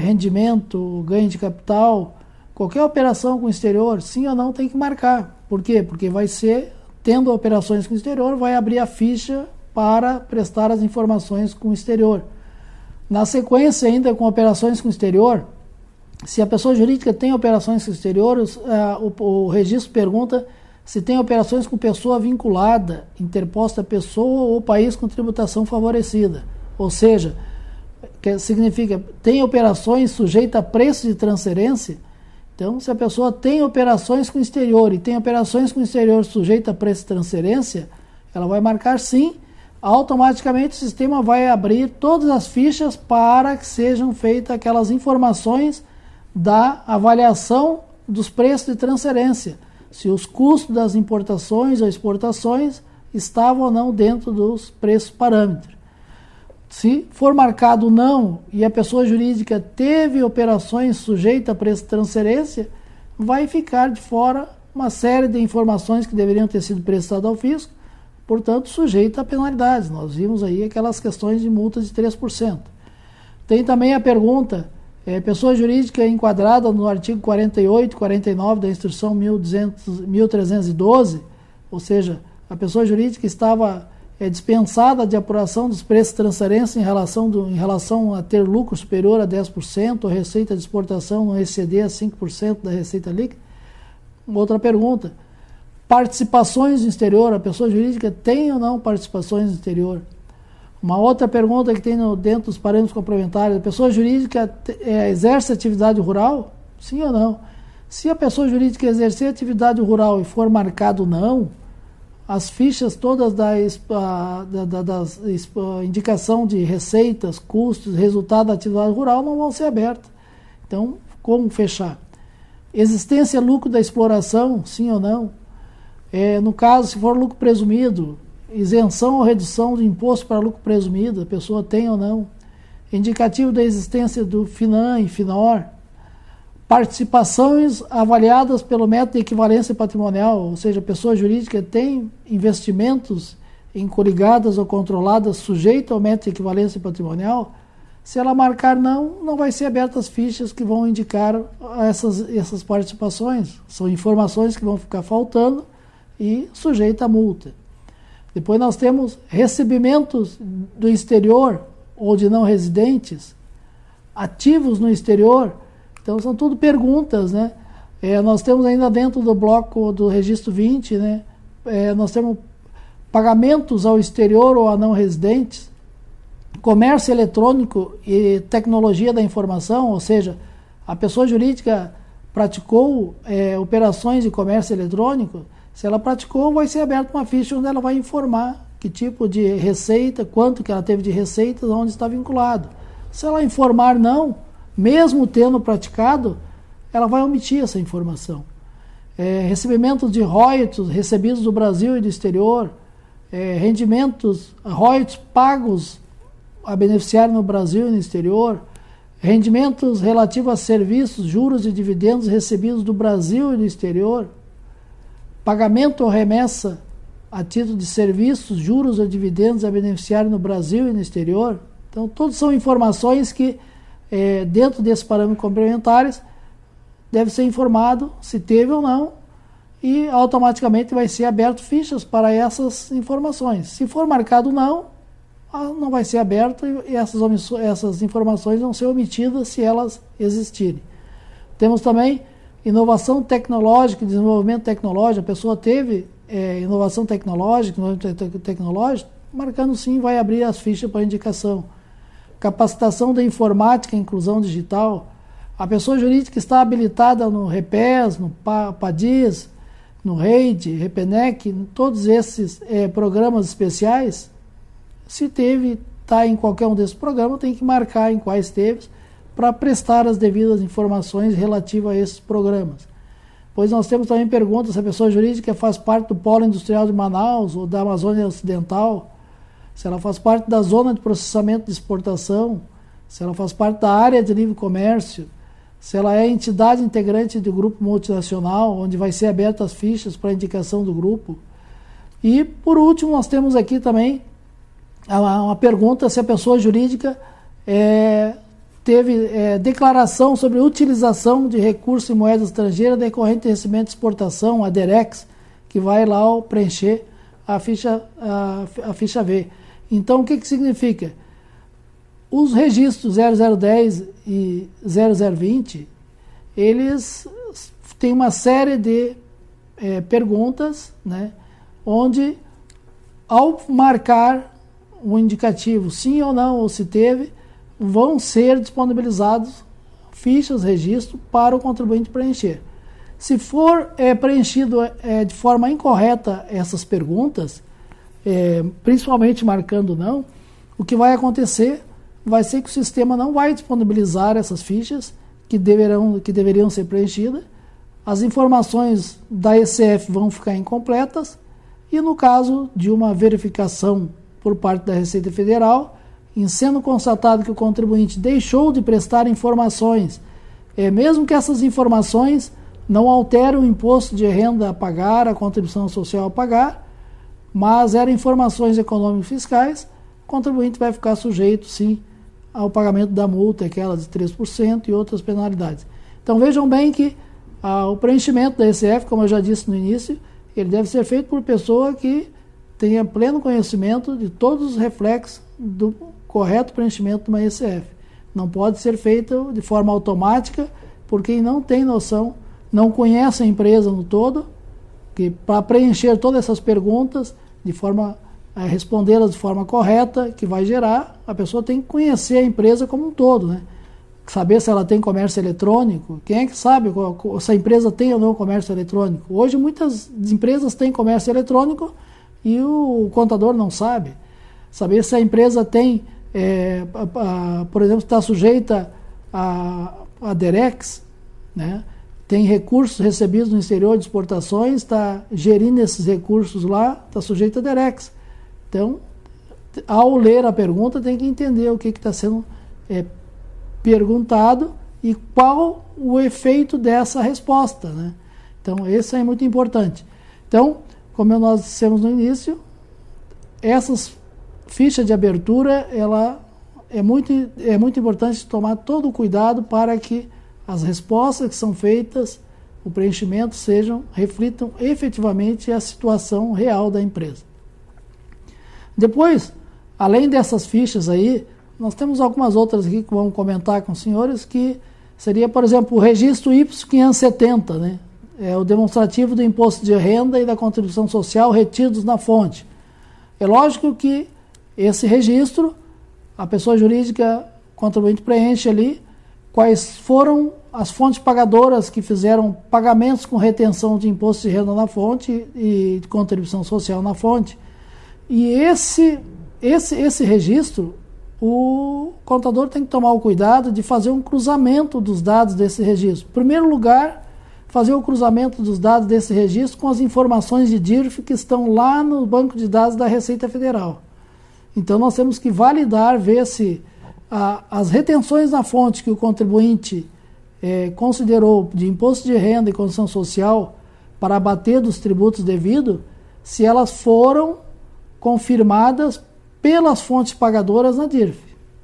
Speaker 1: rendimento, ganho de capital, qualquer operação com o exterior, sim ou não, tem que marcar. Por quê? Porque vai ser, tendo operações com o exterior, vai abrir a ficha para prestar as informações com o exterior. Na sequência, ainda com operações com o exterior, se a pessoa jurídica tem operações com o exterior, o registro pergunta se tem operações com pessoa vinculada, interposta pessoa ou país com tributação favorecida. Ou seja, que significa, tem operações sujeitas a preço de transferência. Então, se a pessoa tem operações com o exterior e tem operações com o exterior sujeita a preço de transferência, ela vai marcar sim, automaticamente o sistema vai abrir todas as fichas para que sejam feitas aquelas informações da avaliação dos preços de transferência, se os custos das importações ou exportações estavam ou não dentro dos preços parâmetros. Se for marcado não e a pessoa jurídica teve operações sujeitas a preço de transferência, vai ficar de fora uma série de informações que deveriam ter sido prestadas ao fisco, portanto, sujeita a penalidades. Nós vimos aí aquelas questões de multas de 3%. Tem também a pergunta, pessoa jurídica enquadrada no artigo 48, 49 da Instrução 1312, ou seja, a pessoa jurídica estava dispensada de apuração dos preços de transferência em relação a ter lucro superior a 10%, ou receita de exportação não exceder a 5% da receita líquida. Outra pergunta, participações no exterior, a pessoa jurídica tem ou não participações no exterior? Uma outra pergunta que tem dentro dos parâmetros complementares, a pessoa jurídica exerce atividade rural? Sim ou não? Se a pessoa jurídica exercer atividade rural e for marcado não, as fichas todas da indicação de receitas, custos, resultado da atividade rural não vão ser abertas. Então, como fechar? Existência lucro da exploração, sim ou não? No caso, se for lucro presumido, isenção ou redução do imposto para lucro presumido, a pessoa tem ou não? Indicativo da existência do FINAM e FINOR. Participações avaliadas pelo método de equivalência patrimonial, ou seja, a pessoa jurídica tem investimentos em coligadas ou controladas sujeitas ao método de equivalência patrimonial. Se ela marcar não, não vai ser abertas as fichas que vão indicar essas participações. São informações que vão ficar faltando e sujeita a multa. Depois nós temos recebimentos do exterior ou de não residentes, ativos no exterior. Então são tudo perguntas, né? Nós temos ainda dentro do bloco do registro 20, né? Nós temos pagamentos ao exterior ou a não residentes, comércio eletrônico e tecnologia da informação, ou seja, a pessoa jurídica praticou operações de comércio eletrônico. Se ela praticou, vai ser aberta uma ficha onde ela vai informar que tipo de receita, quanto que ela teve de receitas, onde está vinculado. Se ela informar não, mesmo tendo praticado, ela vai omitir essa informação. Recebimentos de royalties recebidos do Brasil e do exterior, rendimentos, royalties pagos a beneficiário no Brasil e no exterior, rendimentos relativos a serviços, juros e dividendos recebidos do Brasil e do exterior, pagamento ou remessa a título de serviços, juros ou dividendos a beneficiário no Brasil e no exterior. Então, todas são informações que, dentro desses parâmetros complementares, deve ser informado se teve ou não, e automaticamente vai ser aberto fichas para essas informações. Se for marcado não, não vai ser aberto e essas informações vão ser omitidas se elas existirem. Temos também inovação tecnológica, desenvolvimento tecnológico. A pessoa teve inovação tecnológica, marcando sim, vai abrir as fichas para indicação. Capacitação da informática, inclusão digital. A pessoa jurídica está habilitada no REPES, no PADIS, no REID, REPENEC, todos esses programas especiais. Se está em qualquer um desses programas, tem que marcar em quais teve para prestar as devidas informações relativas a esses programas. Pois nós temos também perguntas se a pessoa jurídica faz parte do Polo Industrial de Manaus ou da Amazônia Ocidental, se ela faz parte da zona de processamento de exportação, se ela faz parte da área de livre comércio, se ela é entidade integrante do grupo multinacional, onde vai ser abertas as fichas para indicação do grupo. E, por último, nós temos aqui também uma pergunta se a pessoa jurídica teve declaração sobre utilização de recursos em moeda estrangeira decorrente de recebimento de exportação, a DEREX, que vai lá preencher a ficha V. Então, o que significa? Os registros 0010 e 0020, eles têm uma série de perguntas, né, onde, ao marcar um indicativo sim ou não, ou se teve, vão ser disponibilizados fichas, registro para o contribuinte preencher. Se for preenchido de forma incorreta essas perguntas, principalmente marcando não, o que vai acontecer vai ser que o sistema não vai disponibilizar essas fichas que deveriam ser preenchidas, as informações da ECF vão ficar incompletas e, no caso de uma verificação por parte da Receita Federal, em sendo constatado que o contribuinte deixou de prestar informações, mesmo que essas informações não alterem o imposto de renda a pagar, a contribuição social a pagar, mas eram informações econômico-fiscais, o contribuinte vai ficar sujeito, sim, ao pagamento da multa, aquela de 3% e outras penalidades. Então vejam bem que o preenchimento da ECF, como eu já disse no início, ele deve ser feito por pessoa que tenha pleno conhecimento de todos os reflexos do correto preenchimento de uma ECF. Não pode ser feito de forma automática por quem não tem noção, não conhece a empresa no todo, que para preencher todas essas perguntas, respondê-las de forma correta, que vai gerar, a pessoa tem que conhecer a empresa como um todo, né? Saber se ela tem comércio eletrônico, quem é que sabe se a empresa tem ou não comércio eletrônico? Hoje muitas empresas têm comércio eletrônico e o contador não sabe. Saber se a empresa tem, por exemplo, está sujeita a DEREX, né? Tem recursos recebidos no exterior de exportações, está gerindo esses recursos lá, está sujeito a DEREX. Então, ao ler a pergunta, tem que entender o que está sendo perguntado e qual o efeito dessa resposta, né? Então, esse é muito importante. Então, como nós dissemos no início, essas fichas de abertura, ela é muito importante tomar todo o cuidado para que as respostas que são feitas, o preenchimento, reflitam efetivamente a situação real da empresa. Depois, além dessas fichas aí, nós temos algumas outras aqui que vamos comentar com os senhores, que seria, por exemplo, o registro Y570, né? É o demonstrativo do imposto de renda e da contribuição social retidos na fonte. É lógico que esse registro, a pessoa jurídica contribuinte preenche ali quais foram as fontes pagadoras que fizeram pagamentos com retenção de imposto de renda na fonte e de contribuição social na fonte. E esse registro, o contador tem que tomar o cuidado de fazer um cruzamento dos dados desse registro. Em primeiro lugar, fazer o cruzamento dos dados desse registro com as informações de DIRF que estão lá no banco de dados da Receita Federal. Então nós temos que validar, ver se as retenções na fonte que o contribuinte considerou de imposto de renda e contribuição social para abater dos tributos devidos, se elas foram confirmadas pelas fontes pagadoras na DIRF.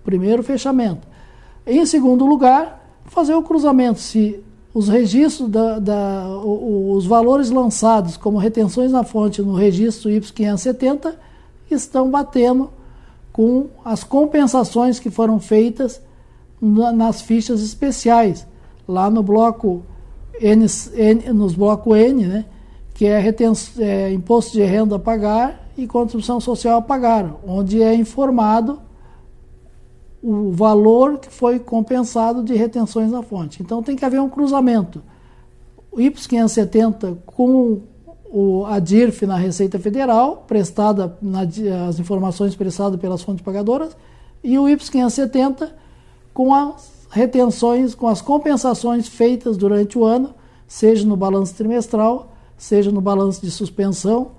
Speaker 1: Primeiro, fechamento. Em segundo lugar, fazer o cruzamento se os registros, os valores lançados como retenções na fonte no registro Y570 estão batendo com as compensações que foram feitas nas fichas especiais, lá no bloco nos bloco N, né, que é imposto de renda a pagar e contribuição social a pagar, onde é informado o valor que foi compensado de retenções na fonte. Então tem que haver um cruzamento. O Y570 com a DIRF na Receita Federal, as informações prestadas pelas fontes pagadoras, e o Y570 com as retenções, com as compensações feitas durante o ano seja no balanço trimestral, seja no balanço de suspensão,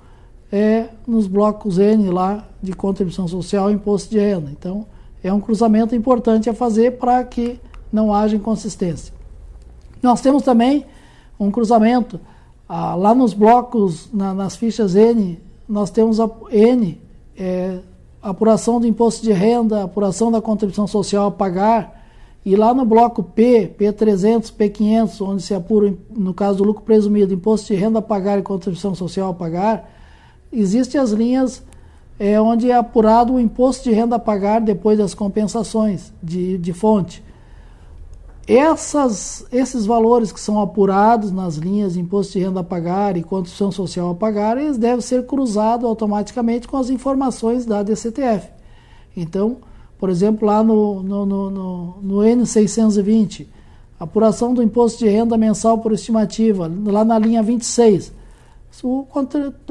Speaker 1: nos blocos N lá de contribuição social e imposto de renda. Então, é um cruzamento importante a fazer para que não haja inconsistência. Nós temos também um cruzamento lá nos blocos, nas fichas N, nós temos a N, apuração do imposto de renda, apuração da contribuição social a pagar, e lá no bloco P, P300, P500, onde se apura, no caso do lucro presumido, imposto de renda a pagar e contribuição social a pagar, existem as linhas onde é apurado o imposto de renda a pagar depois das compensações de fonte. Esses valores que são apurados nas linhas de imposto de renda a pagar e contribuição social a pagar, eles devem ser cruzados automaticamente com as informações da DCTF. Então, por exemplo, lá no N620, apuração do imposto de renda mensal por estimativa, lá na linha 26, o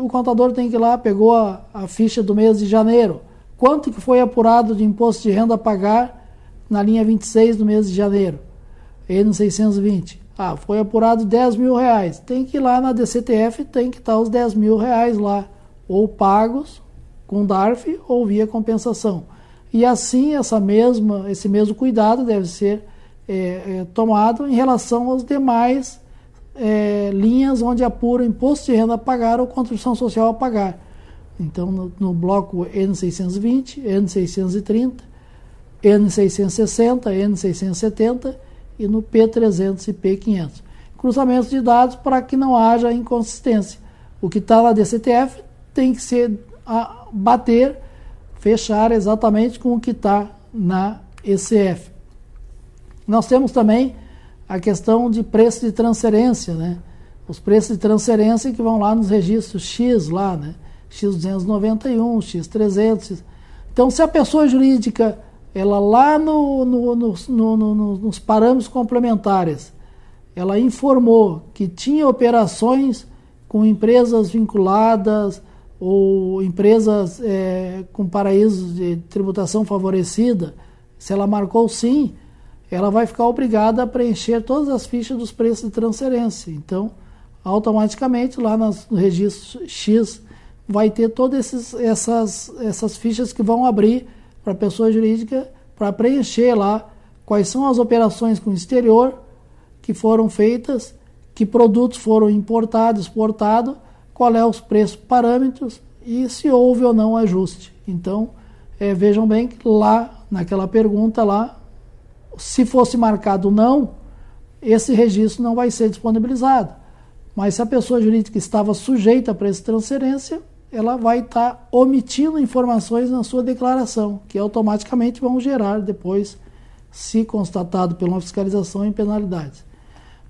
Speaker 1: contador tem que ir lá, pegou a ficha do mês de janeiro, quanto que foi apurado de imposto de renda a pagar na linha 26 do mês de janeiro? N620. Foi apurado R$10.000. Tem que ir lá na DCTF, tem que estar os R$10.000 lá, ou pagos com DARF ou via compensação. E assim, esse mesmo cuidado deve ser tomado em relação aos demais linhas onde apura imposto de renda a pagar ou contribuição social a pagar. Então, no bloco N620, N630, N660, N670 e no P300 e P500. Cruzamentos de dados para que não haja inconsistência. O que está na DCTF tem que ser fechar exatamente com o que está na ECF. Nós temos também a questão de preço de transferência, né? Os preços de transferência que vão lá nos registros X, lá, né? X291, X300. Então, se a pessoa jurídica, ela lá nos parâmetros complementares, ela informou que tinha operações com empresas vinculadas ou empresas com paraísos de tributação favorecida, se ela marcou sim, ela vai ficar obrigada a preencher todas as fichas dos preços de transferência. Então, automaticamente, lá no registro X, vai ter todas essas fichas que vão abrir para a pessoa jurídica para preencher lá quais são as operações com o exterior que foram feitas, que produtos foram importados, exportados, qual é os preços, parâmetros e se houve ou não ajuste. Então, vejam bem que lá, naquela pergunta lá, se fosse marcado não, esse registro não vai ser disponibilizado. Mas se a pessoa jurídica estava sujeita a preço de transferência, ela vai estar omitindo informações na sua declaração, que automaticamente vão gerar depois, se constatado pela fiscalização, em penalidades.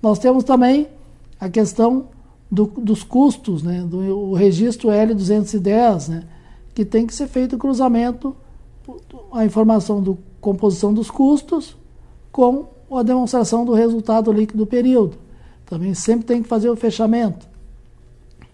Speaker 1: Nós temos também a questão dos custos, né, do registro L210, né, que tem que ser feito o cruzamento, a informação da composição dos custos com a demonstração do resultado líquido do período. Também sempre tem que fazer o fechamento.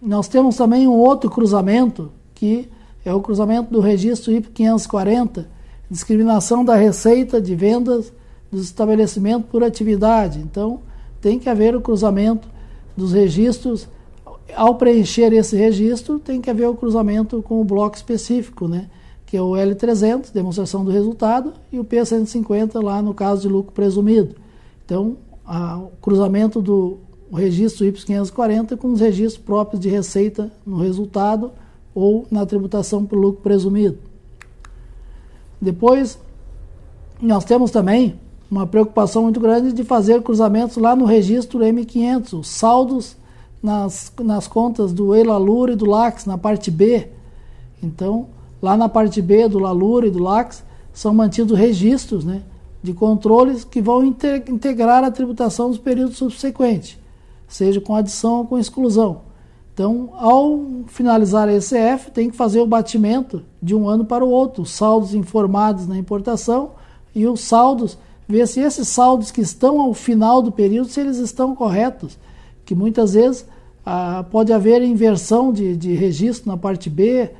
Speaker 1: Nós temos também um outro cruzamento, que é o cruzamento do registro IP 540, discriminação da receita de vendas dos estabelecimentos por atividade. Então, tem que haver o cruzamento dos registros. Ao preencher esse registro, tem que haver o cruzamento com o bloco específico, né? Que é o L300, demonstração do resultado, e o P150, lá no caso de lucro presumido. Então, o cruzamento do registro IP 540 com os registros próprios de receita no resultado ou na tributação por lucro presumido. Depois, nós temos também uma preocupação muito grande de fazer cruzamentos lá no registro M500, os saldos nas contas do ELALUR e do LACS, na parte B. Então, lá na parte B do LALUR e do LACS, são mantidos registros, né, de controles que vão integrar a tributação dos períodos subsequentes, seja com adição ou com exclusão. Então, ao finalizar a ECF, tem que fazer o batimento de um ano para o outro, os saldos informados na importação e os saldos, ver se esses saldos que estão ao final do período, se eles estão corretos, que muitas vezes pode haver inversão de registro na parte B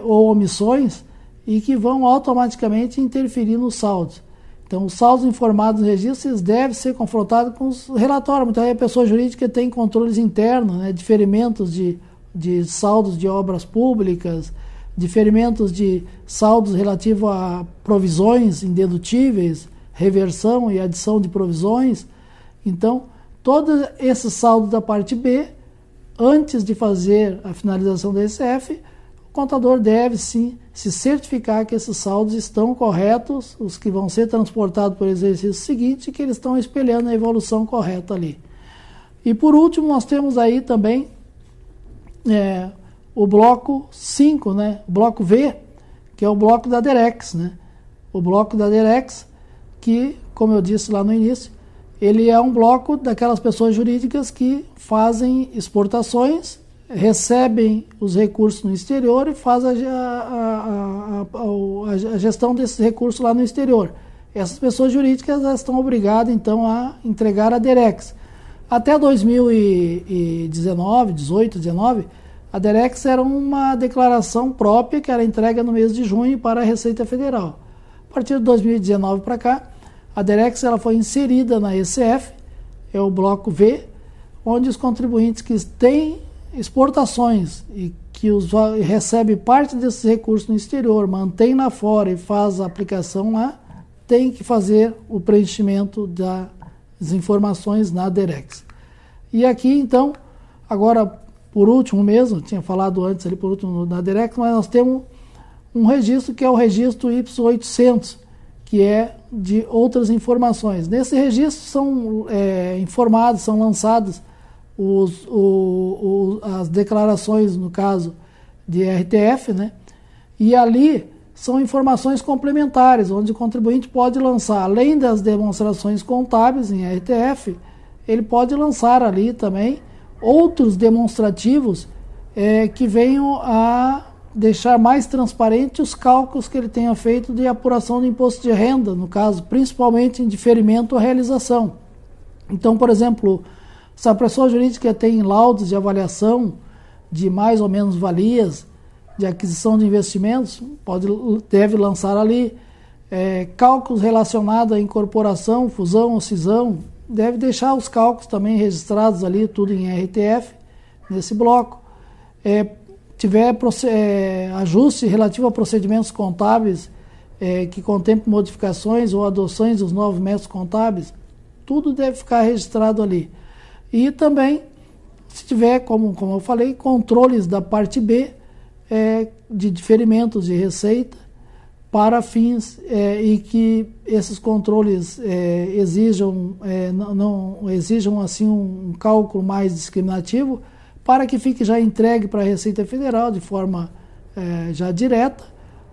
Speaker 1: ou omissões e que vão automaticamente interferir nos saldos. Então, os saldos informados no registro devem ser confrontados com os relatórios. Então, a pessoa jurídica tem controles internos, né, diferimentos de saldos de obras públicas, diferimentos de saldos relativos a provisões indedutíveis, reversão e adição de provisões. Então, todos esses saldos da parte B, antes de fazer a finalização da ECF, o contador deve sim se certificar que esses saldos estão corretos, os que vão ser transportados para o exercício seguinte, que eles estão espelhando a evolução correta ali. E por último, nós temos aí também o bloco 5, né? O bloco V, que é o bloco da DEREX, né? O bloco da DEREX, que, como eu disse lá no início, ele é um bloco daquelas pessoas jurídicas que fazem exportações, recebem os recursos no exterior e fazem a gestão desses recursos lá no exterior. Essas pessoas jurídicas estão obrigadas, então, a entregar a DEREX. Até 2019, 18, 19, a DEREX era uma declaração própria que era entregue no mês de junho para a Receita Federal. A partir de 2019 para cá, a DEREX ela foi inserida na ECF, é o bloco V, onde os contribuintes que têm exportações e que recebem parte desses recursos no exterior, mantém lá fora e faz a aplicação lá, tem que fazer o preenchimento das informações na DEREX. E aqui, então, agora, por último mesmo, tinha falado antes ali por último na DEREX, mas nós temos um registro que é o registro Y800, que é de outras informações. Nesse registro são informados, são lançados as declarações, no caso de RTF, né? E ali são informações complementares, onde o contribuinte pode lançar, além das demonstrações contábeis em RTF, ele pode lançar ali também outros demonstrativos que venham a deixar mais transparente os cálculos que ele tenha feito de apuração do imposto de renda, no caso, principalmente em diferimento ou realização. Então, por exemplo, se a pessoa jurídica tem laudos de avaliação de mais ou menos valias de aquisição de investimentos, deve lançar ali. Cálculos relacionados à incorporação, fusão ou cisão, deve deixar os cálculos também registrados ali, tudo em RTF, nesse bloco. Tiver ajuste relativo a procedimentos contábeis que contemplem modificações ou adoções dos novos métodos contábeis, tudo deve ficar registrado ali. E também, se tiver, como eu falei, controles da parte B de diferimentos de receita para fins e que esses controles não exijam assim um cálculo mais discriminativo, para que fique já entregue para a Receita Federal de forma já direta.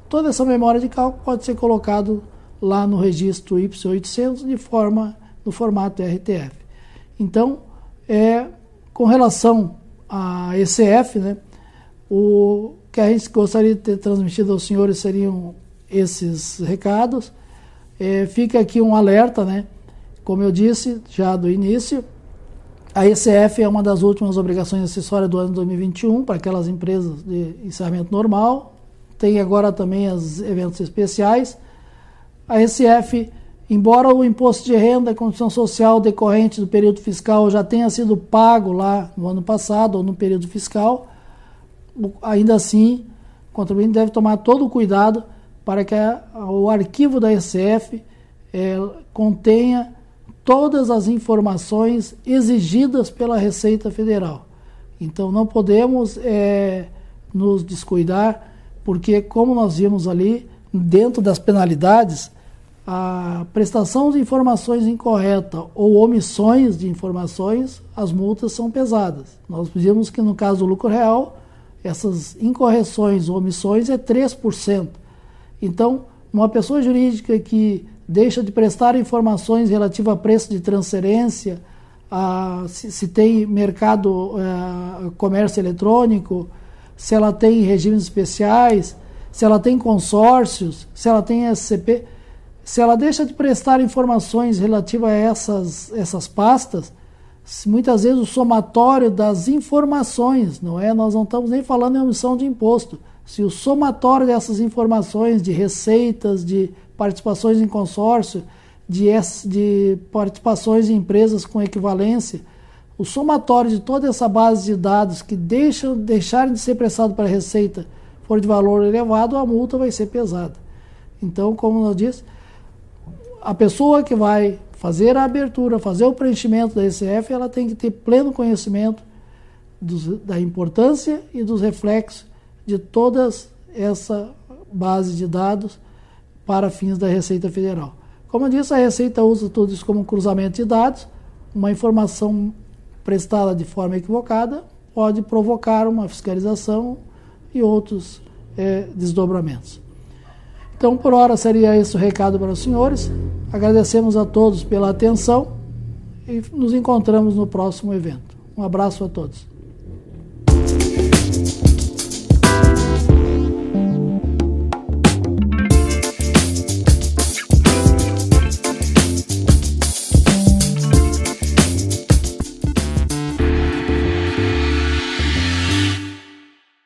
Speaker 1: Toda essa memória de cálculo pode ser colocado lá no registro Y800 no formato RTF. Então, com relação à ECF, né, o que a gente gostaria de ter transmitido aos senhores seriam esses recados. Fica aqui um alerta, né? Como eu disse já do início, a ECF é uma das últimas obrigações acessórias do ano 2021 para aquelas empresas de encerramento normal. Tem agora também os eventos especiais. A ECF, embora o imposto de renda e contribuição social decorrente do período fiscal já tenha sido pago lá no ano passado ou no período fiscal, ainda assim, o contribuinte deve tomar todo o cuidado para que o arquivo da ECF contenha todas as informações exigidas pela Receita Federal. Então não podemos nos descuidar, porque como nós vimos ali, dentro das penalidades, a prestação de informações incorreta ou omissões de informações, as multas são pesadas. Nós vimos que no caso do lucro real, essas incorreções ou omissões é 3%. Então, uma pessoa jurídica que deixa de prestar informações relativas a preço de transferência, se tem mercado, comércio eletrônico, se ela tem regimes especiais, se ela tem consórcios, se ela tem SCP, se ela deixa de prestar informações relativas a essas pastas, muitas vezes o somatório das informações, nós não estamos nem falando em omissão de imposto, se o somatório dessas informações de receitas, de participações em consórcio, de participações em empresas com equivalência, o somatório de toda essa base de dados que deixarem de ser prestado para a Receita for de valor elevado, a multa vai ser pesada. Então, como eu disse, a pessoa que vai fazer a abertura, fazer o preenchimento da ECF, ela tem que ter pleno conhecimento da importância e dos reflexos de toda essa base de dados para fins da Receita Federal. Como eu disse, a Receita usa tudo isso como um cruzamento de dados. Uma informação prestada de forma equivocada pode provocar uma fiscalização e outros desdobramentos. Então, por hora, seria esse o recado para os senhores. Agradecemos a todos pela atenção e nos encontramos no próximo evento. Um abraço a todos.